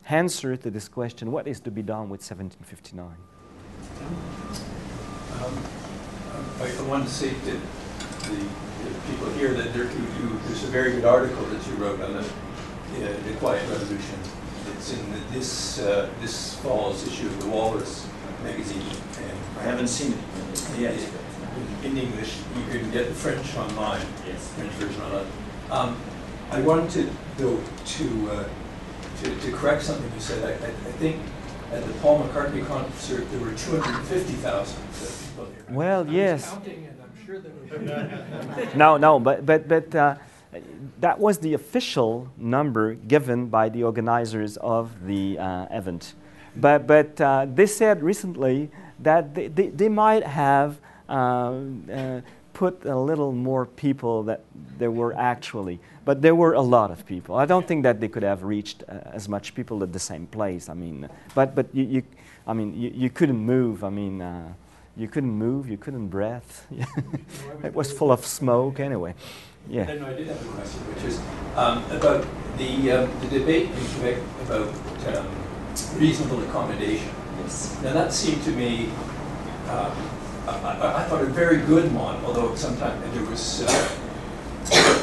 answer to this question, what is to be done with 1759? I want to say to the people here that there's a very good article that you wrote on the Quiet Revolution. It's in this fall's issue of the Walrus magazine. And I haven't seen it yet. In English, you can get the French online. Yes. French version online. I wanted though to correct something you said. I think at the Paul McCartney concert there were 250,000 people here. Well, yes. Counting, and I'm sure there was. No, but that was the official number given by the organizers of the event. But they said recently that they might have put a little more people that there were actually, but there were a lot of people. I don't think that they could have reached as much people at the same place. I mean, but you couldn't move. I mean, you couldn't move, you couldn't breathe. It was full of smoke anyway. Yeah. No, I did have a question, which is about the debate in Quebec about reasonable accommodation. Yes. Now that seemed to me, I thought a very good model, although sometimes there was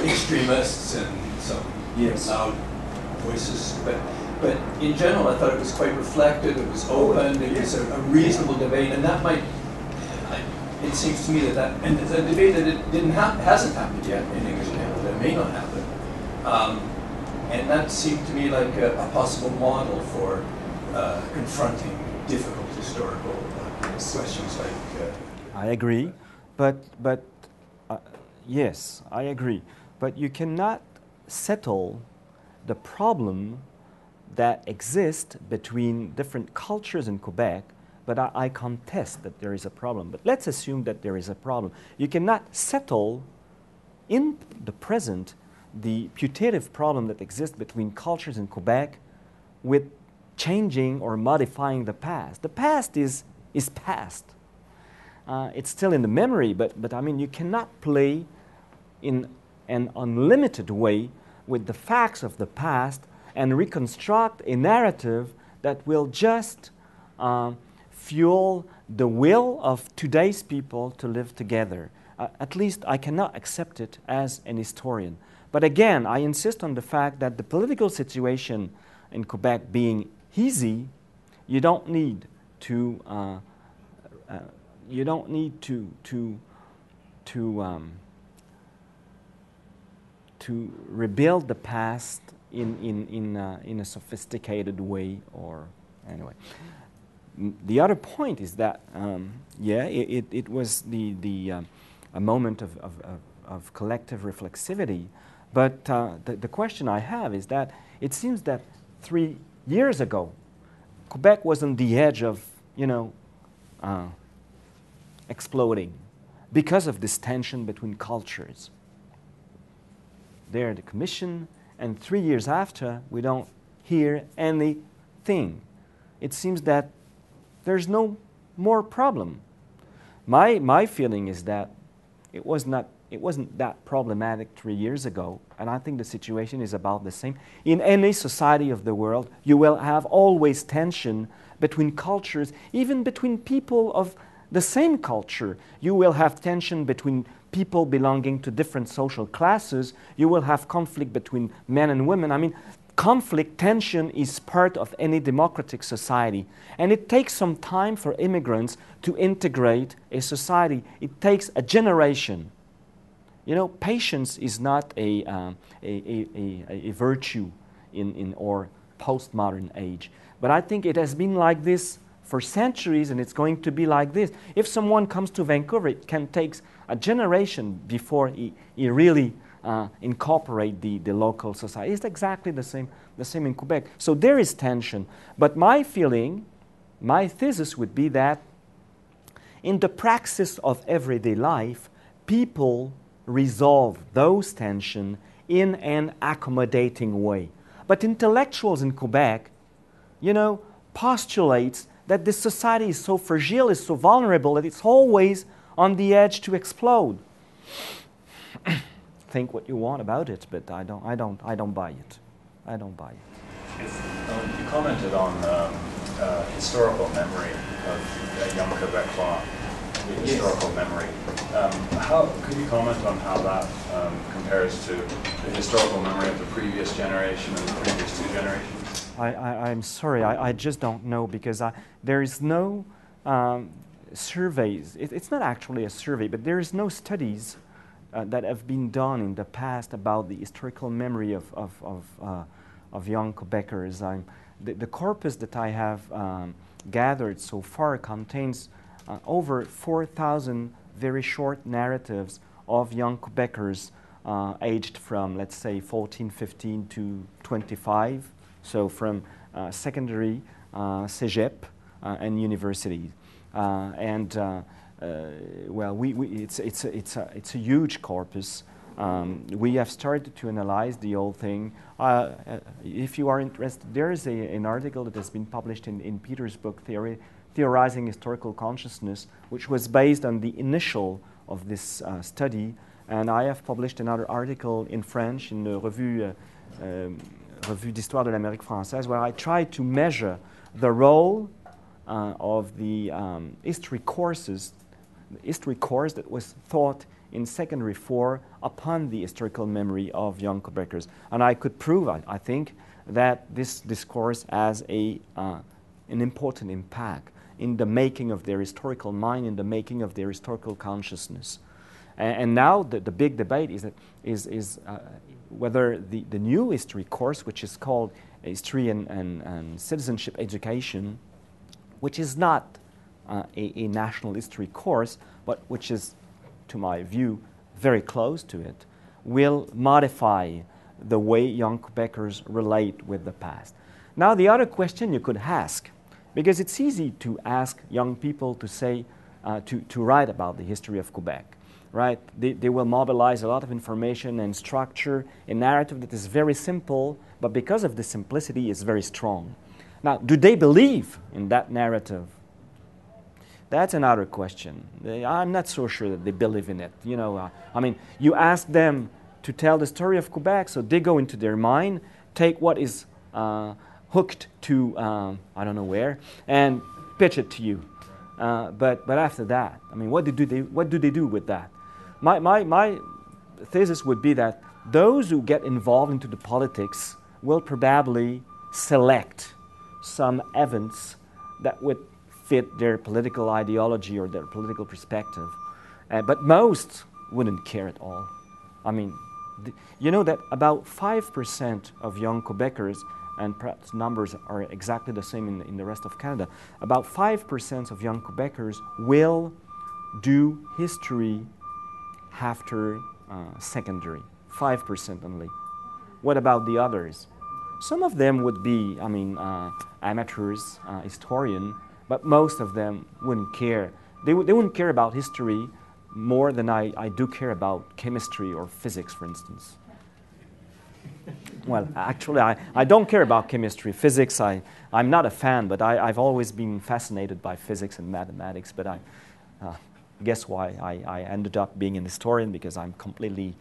extremists and some loud voices, but in general I thought it was quite reflective, it was open, it was a reasonable debate, and that might, it seems to me that and it's a debate that it hasn't happened yet in English Canada, it may not happen. And that seemed to me like a possible model for confronting difficult historical questions like... I agree, but yes, I agree. But you cannot settle the problem that exists between different cultures in Quebec, but I contest that there is a problem. But let's assume that there is a problem. You cannot settle in the present the putative problem that exists between cultures in Quebec with changing or modifying the past. The past is past. It's still in the memory, but I mean, you cannot play in an unlimited way with the facts of the past and reconstruct a narrative that will just fuel the will of today's people to live together. At least I cannot accept it as an historian. But again, I insist on the fact that the political situation in Quebec being easy, you don't need to rebuild the past in a sophisticated way, or anyway. The other point is that it was a moment of collective reflexivity, but the question I have is that it seems that 3 years ago, Quebec was on the edge of exploding because of this tension between cultures. There, the commission, and 3 years after, we don't hear anything. It seems that there's no more problem. My feeling is that it wasn't that problematic 3 years ago, and I think the situation is about the same. In any society of the world, you will have always tension between cultures, even between people of the same culture. You will have tension between people belonging to different social classes. You will have conflict between men and women. I mean, conflict, tension is part of any democratic society. And it takes some time for immigrants to integrate a society. It takes a generation. Patience is not a virtue in our postmodern age. But I think it has been like this for centuries, and it's going to be like this. If someone comes to Vancouver, it can take a generation before he really incorporate the local society. It's exactly the same in Quebec. So there is tension. But my feeling, my thesis would be that in the praxis of everyday life, people resolve those tensions in an accommodating way. But intellectuals in Quebec, postulates that this society is so fragile, is so vulnerable, that it's always on the edge to explode. Think what you want about it, but I don't buy it. I don't buy it. You commented on historical memory of young Quebecois, the historical memory. How could you comment on how that compares to the historical memory of the previous generation and the previous two generations? I'm sorry, I just don't know, because there is no surveys. It's not actually a survey, but there is no studies that have been done in the past about the historical memory of young Quebecers. The corpus that I have gathered so far contains over 4,000 very short narratives of young Quebecers aged from, let's say, 14, 15 to 25, so from secondary, cégep, and university. Well, it's a huge corpus. We have started to analyze the whole thing. If you are interested, there is an article that has been published in Peter's book, Theorizing Historical Consciousness, which was based on the initial of this study. And I have published another article in French in the Revue d'Histoire de l'Amérique Française, where I tried to measure the role of the history course that was taught in secondary 4 upon the historical memory of young Quebecers. And I could prove, I think, that this discourse has an important impact in the making of their historical mind, in the making of their historical consciousness. And now the big debate is whether the new history course, which is called History and Citizenship Education, which is not a national history course, but which is, to my view, very close to it, will modify the way young Quebecers relate with the past. Now, the other question you could ask, because it's easy to ask young people to say, to write about the history of Quebec, right? They will mobilize a lot of information and structure a narrative that is very simple, but because of the simplicity is very strong. Now, do they believe in that narrative? That's another question. I'm not so sure that they believe in it. You know, I mean, you ask them to tell the story of Quebec, so they go into their mind, take what is hooked to I don't know where, and pitch it to you. But after that, I mean, what do they do with that? My thesis would be that those who get involved into the politics will probably select some events that would fit their political ideology or their political perspective. But most wouldn't care at all. I mean, you know that about 5% of young Quebecers, and perhaps numbers are exactly the same in the rest of Canada, about 5% of young Quebecers will do history after secondary. 5% only. What about the others? Some of them would be, I mean, amateurs, historian, but most of them wouldn't care. They wouldn't care about history more than I do care about chemistry or physics, for instance. Well, actually, I don't care about chemistry. Physics, I'm not a fan, but I've always been fascinated by physics and mathematics, but I guess why I ended up being an historian, because I'm completely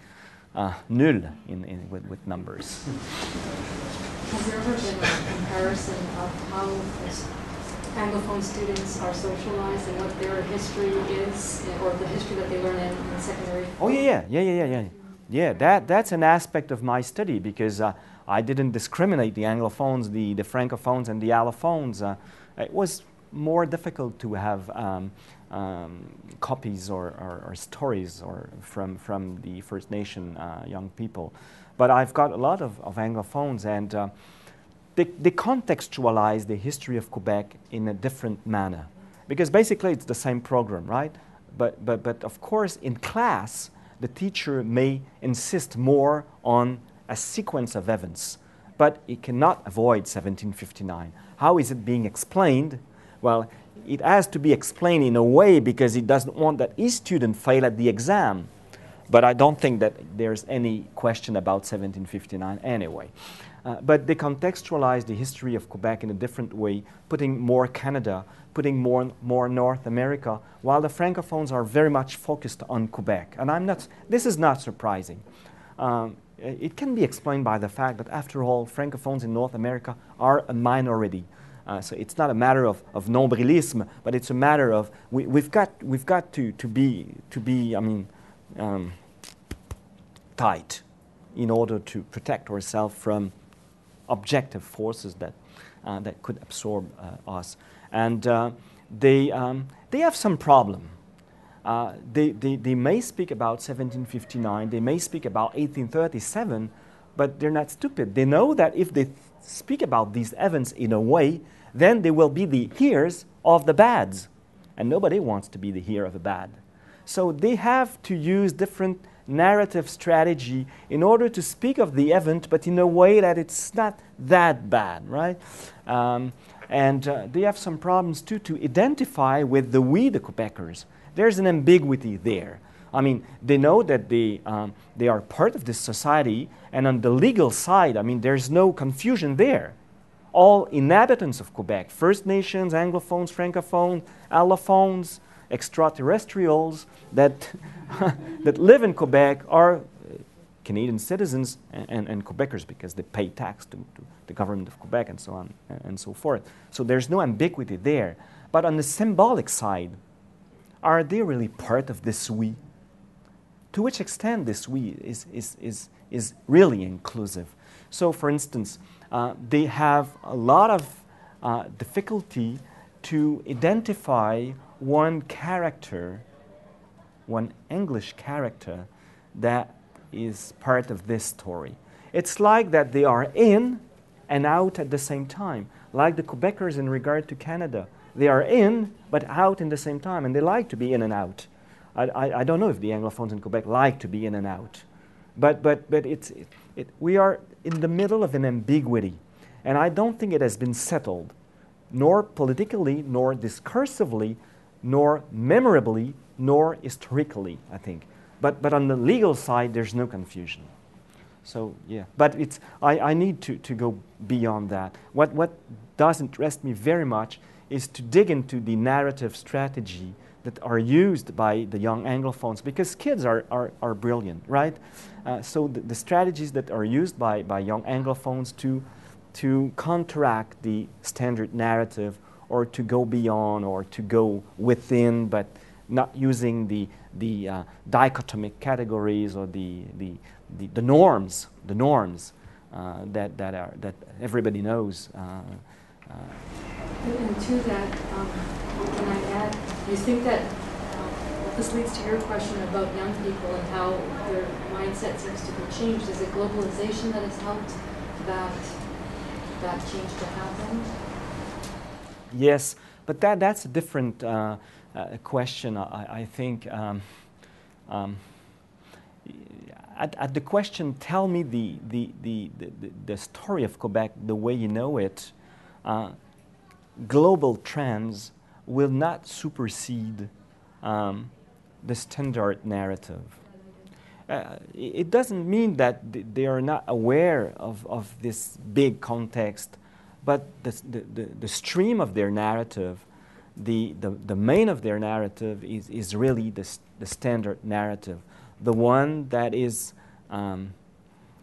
nul with numbers. Has there ever been a comparison of how Anglophone students are socialized and what their history is, or the history that they learn in secondary? Oh yeah. That's an aspect of my study, because I didn't discriminate the Anglophones, the Francophones, and the Allophones. It was more difficult to have copies or stories from the First Nation young people. But I've got a lot of Anglophones, and they contextualize the history of Quebec in a different manner. Because basically it's the same program, right? But of course, in class, the teacher may insist more on a sequence of events, but it cannot avoid 1759. How is it being explained? Well, it has to be explained in a way because he doesn't want that his student fail at the exam. But I don't think that there's any question about 1759 anyway. But they contextualize the history of Quebec in a different way, putting more Canada, putting more North America, while the Francophones are very much focused on Quebec. And this is not surprising. It can be explained by the fact that, after all, Francophones in North America are a minority. So it's not a matter of nombrilisme, but it's a matter of we've got to be tight in order to protect ourselves from objective forces that could absorb us. And they have some problem. They may speak about 1759, they may speak about 1837, but they're not stupid. They know that if they speak about these events in a way, then they will be the hearers of the bads. And nobody wants to be the hearer of the bad. So they have to use different narrative strategy in order to speak of the event, but in a way that it's not that bad, right? And they have some problems too to identify with the Quebecers. There's an ambiguity there. I mean, they know that they are part of this society, and on the legal side, I mean, there's no confusion there. All inhabitants of Quebec, First Nations, Anglophones, Francophones, Allophones, extraterrestrials that that live in Quebec are Canadian citizens and Quebecers because they pay tax to the government of Quebec and so on and so forth. So there's no ambiguity there. But on the symbolic side, are they really part of this we? To which extent this we is really inclusive? So, for instance, they have a lot of difficulty to identify one character, one English character that is part of this story. It's like that they are in and out at the same time, like the Quebecers in regard to Canada. They are in, but out in the same time, and they like to be in and out. I don't know if the Anglophones in Quebec like to be in and out, but we are in the middle of an ambiguity, and I don't think it has been settled, nor politically, nor discursively, nor memorably, nor historically, I think. But on the legal side, there's no confusion. So, yeah. But I need to go beyond that. What does interest me very much is to dig into the narrative strategy that are used by the young Anglophones, because kids are brilliant, right? So the strategies that are used by young Anglophones to counteract the standard narrative, or to go beyond, or to go within, but not using the dichotomic categories or the norms that everybody knows. And to that, can I add? Do you think that this leads to your question about young people and how their mindset seems to be changed? Is it globalization that has helped that change to happen? Yes, but that's a different question. I think at the question, tell me the story of Quebec the way you know it. Global trends will not supersede the standard narrative. It doesn't mean that they are not aware of this big context, but the stream of their narrative, the main of their narrative is really the standard narrative, the one that is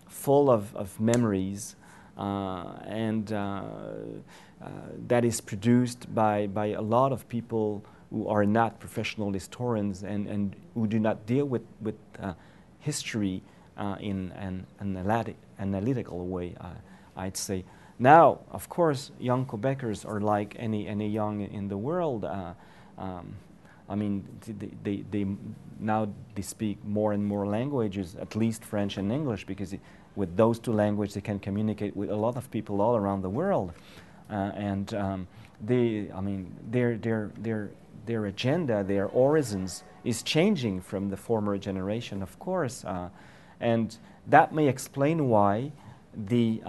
full of memories and that is produced by a lot of people who are not professional historians and who do not deal with history in an analytical way, I'd say. Now, of course, young Quebecers are like any young in the world. I mean, they speak more and more languages, at least French and English, because with those two languages they can communicate with a lot of people all around the world. Their agenda, their horizons is changing from the former generation, of course, and that may explain why the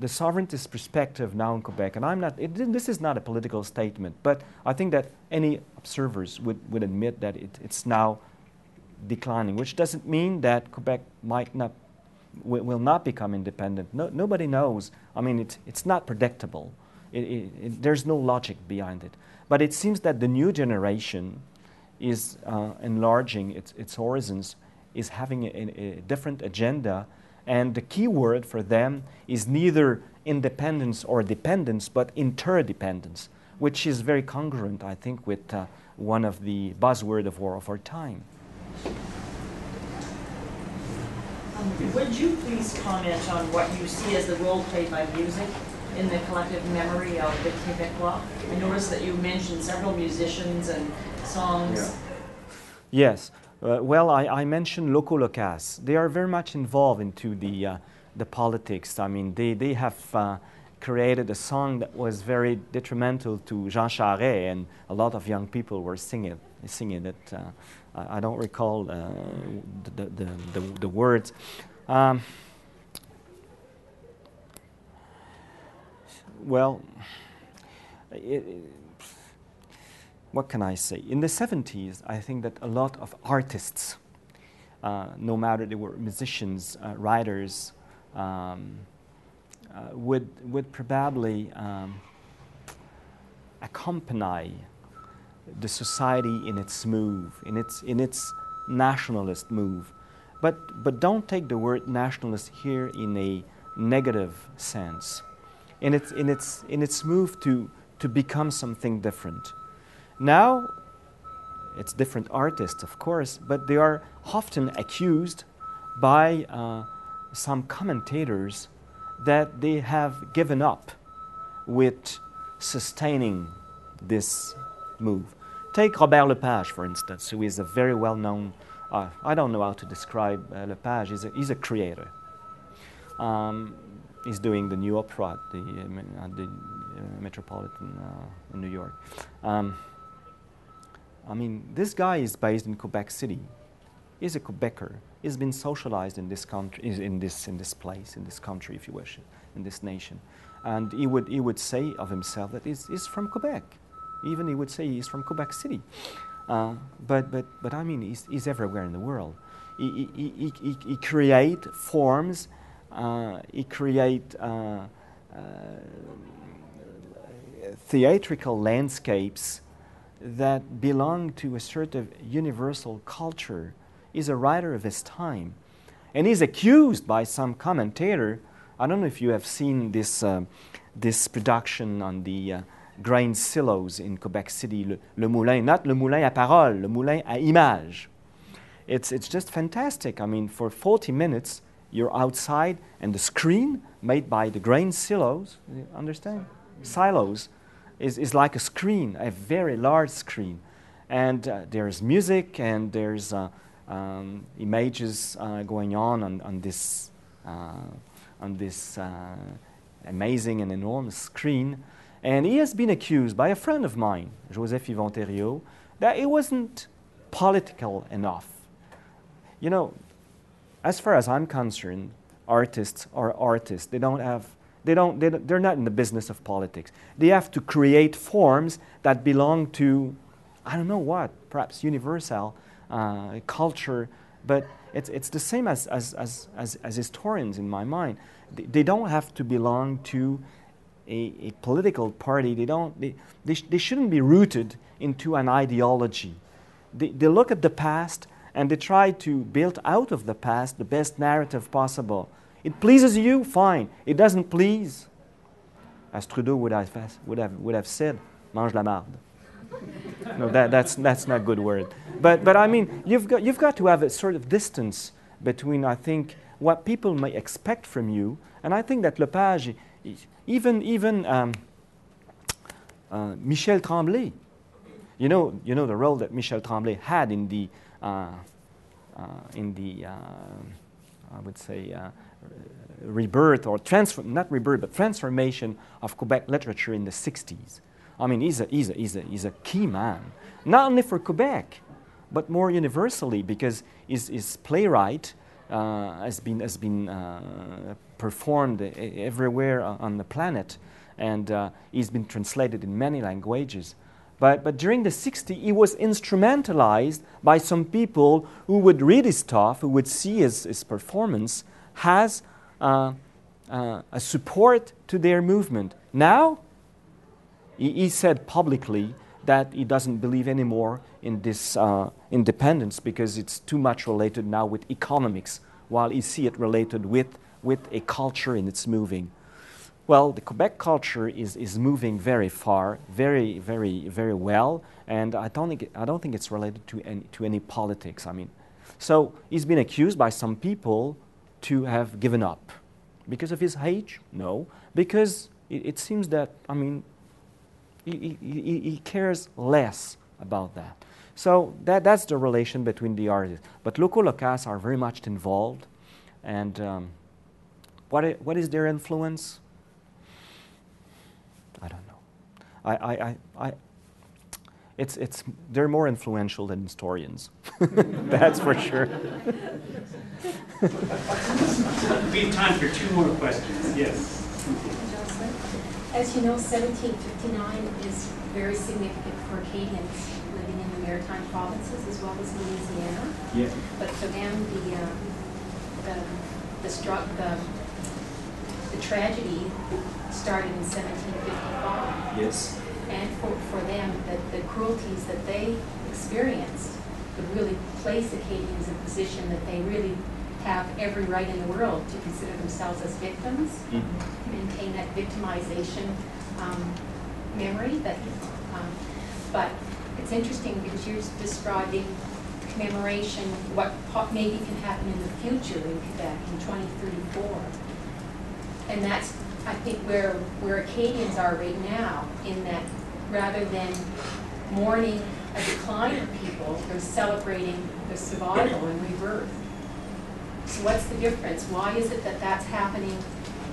sovereigntist perspective now in Quebec, and this is not a political statement, but I think that any observers would admit that it's now declining, which doesn't mean that Quebec might not will not become independent. Nobody knows. I mean, it's not predictable. There's no logic behind it. But it seems that the new generation is enlarging its horizons, is having a different agenda, and the key word for them is neither independence or dependence, but interdependence, which is very congruent, I think, with one of the buzzwords of our time. Would you please comment on what you see as the role played by music in the collective memory of the Quebecois? I noticed that you mentioned several musicians and songs. Yeah. Yes. Well, I mentioned locaux. They are very much involved into the politics. I mean, they have created a song that was very detrimental to Jean Charest, and a lot of young people were singing it. I don't recall the words. Well, what can I say? In the 70s, I think that a lot of artists, no matter they were musicians, writers, would probably accompany the society in its move, in its nationalist move. But don't take the word nationalist here in a negative sense. In its move to become something different. Now, it's different artists, of course, but they are often accused by some commentators that they have given up with sustaining this move. Take Robert Lepage, for instance, who is a very well-known, I don't know how to describe Lepage, he's a creator. He's doing the new opera at the Metropolitan in New York. I mean, this guy is based in Quebec City. He's a Quebecer. He's been socialized in this country, in this place, in this country, if you wish, in this nation. And he would say of himself that he's from Quebec. Even he would say he's from Quebec City. But I mean, he's everywhere in the world. He create forms. He create theatrical landscapes that belong to a sort of universal culture. He's a writer of his time. And he's accused by some commentator. I don't know if you have seen this production on the grain silos in Quebec City, le moulin, not le moulin à parole, le moulin à image. It's just fantastic. I mean, for 40 minutes, you're outside, and the screen made by the grain silos, you understand? Silos, is like a screen, a very large screen. And there's music, and there's images going on this amazing and enormous screen. And he has been accused by a friend of mine, Joseph Yvon-Thériault, that it wasn't political enough. You know, as far as I'm concerned, artists are artists. They're not in the business of politics. They have to create forms that belong to, I don't know what, perhaps universal culture, but it's the same as historians in my mind. They don't have to belong to a political party. They shouldn't be rooted into an ideology. They look at the past and they try to build out of the past the best narrative possible. It pleases you, fine. It doesn't please, as Trudeau would have said, mange la marde. No, that's not a good word. But I mean, you've got to have a sort of distance between, I think, what people may expect from you, and I think that Lepage, even Michel Tremblay, you know the role that Michel Tremblay had in the I would say rebirth or not rebirth, but transformation of Quebec literature in the 60s. I mean, he's a key man, not only for Quebec, but more universally, because his playwright has been performed everywhere on the planet, and he's been translated in many languages. But during the 60s, he was instrumentalized by some people who would read his stuff, who would see his performance as a support to their movement. Now, he said publicly that he doesn't believe anymore in this independence because it's too much related now with economics, while he see it related with a culture and it's moving. Well, the Quebec culture is moving very far, very, very, very well, and I don't think it's related to any politics. I mean, so he's been accused by some people to have given up because of his age. No, because it seems that he cares less about that. So that's the relation between the artists. But local locals are very much involved, and what is their influence? I don't know. They're more influential than historians. That's for sure. We have time for 2 more questions. Yes. Jocelyn, as you know, 1759 is very significant for Acadians living in the Maritime provinces as well as Louisiana. Yeah. But for them, the tragedy started in 1755. Yes. And for them, the cruelties that they experienced would really place Acadians in a position that they really have every right in the world to consider themselves as victims, maintain that victimization memory. But it's interesting because you're describing commemoration, what maybe can happen in the future in Quebec in 2034. And that's, I think, where Acadians are right now, in that rather than mourning a decline of people, they're celebrating the survival and rebirth. So what's the difference? Why is it that that's happening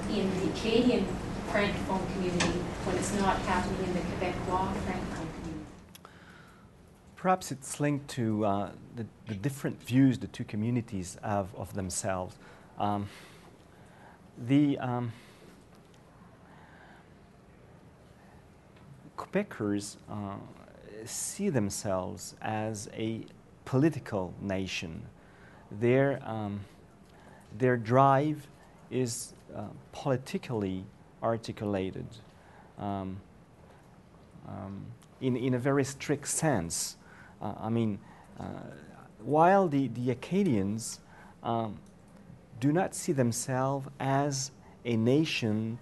in the Acadian Francophone community when it's not happening in the Quebecois Francophone community? Perhaps it's linked to the different views the two communities have of themselves. Quebecers see themselves as a political nation. Their drive is politically articulated in a very strict sense. While the Acadians do not see themselves as a nation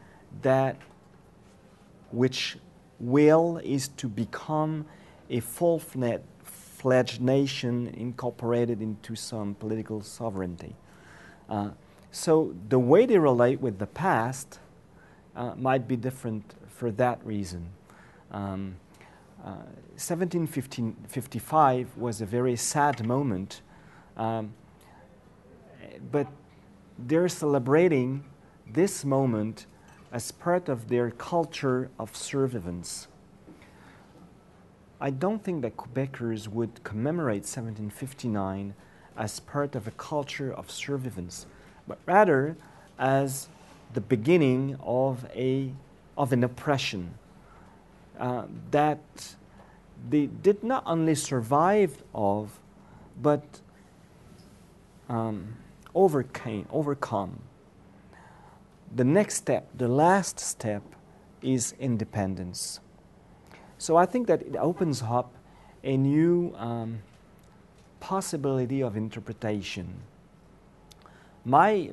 which will is to become a full-fledged nation incorporated into some political sovereignty. So the way they relate with the past might be different for that reason. 1755 was a very sad moment, but they're celebrating this moment as part of their culture of survivance. I don't think that Quebecers would commemorate 1759 as part of a culture of survivance, but rather as the beginning of an oppression that they did not only survive of, but overcome. The next step, the last step, is independence. So I think that it opens up a new possibility of interpretation. My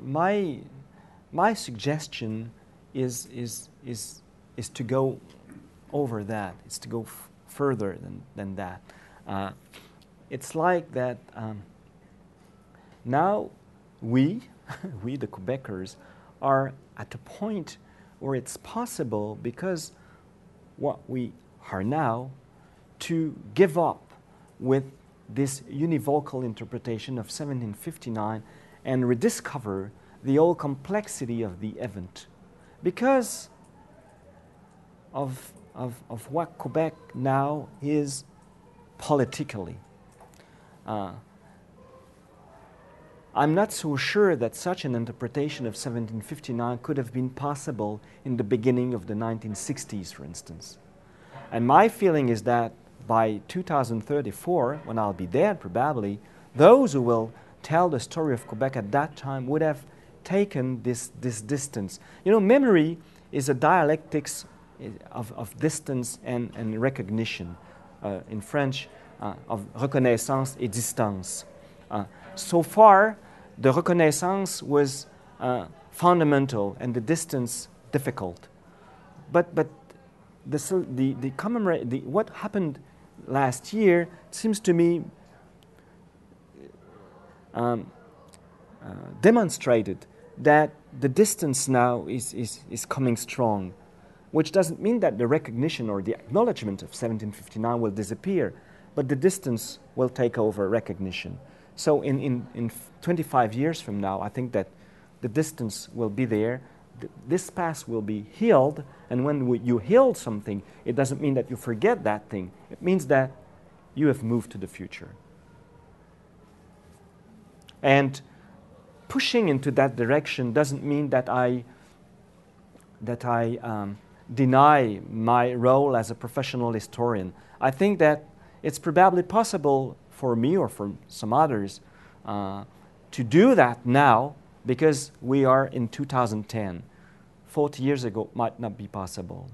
suggestion is to go over that. It's to go further than that. It's like that. Now we the Quebecers, are at a point where it's possible, because what we are now, to give up with this univocal interpretation of 1759 and rediscover the old complexity of the event, because of what Quebec now is politically. I'm not so sure that such an interpretation of 1759 could have been possible in the beginning of the 1960s, for instance. And my feeling is that by 2034, when I'll be dead probably, those who will tell the story of Quebec at that time would have taken this distance. You know, memory is a dialectics of distance and recognition. In French, of reconnaissance et distance. So far, the reconnaissance was fundamental and the distance difficult. But what happened last year seems to me demonstrated that the distance now is coming strong, which doesn't mean that the recognition or the acknowledgement of 1759 will disappear, but the distance will take over recognition. So in 25 years from now, I think that the distance will be there, this past will be healed, and when you heal something, it doesn't mean that you forget that thing. It means that you have moved to the future. And pushing into that direction doesn't mean that I deny my role as a professional historian. I think that it's probably possible for me or for some others to do that now because we are in 2010. 40 years ago might not be possible.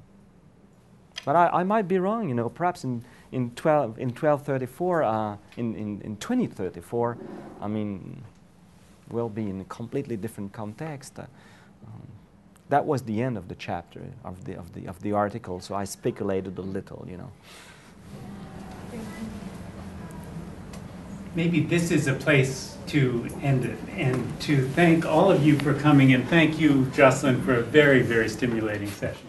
But I might be wrong, you know, perhaps in 2034, I mean, we'll be in a completely different context. That was the end of the chapter of the article, so I speculated a little, you know. Maybe this is a place to end it, and to thank all of you for coming, and thank you, Jocelyn, for a very, very stimulating session.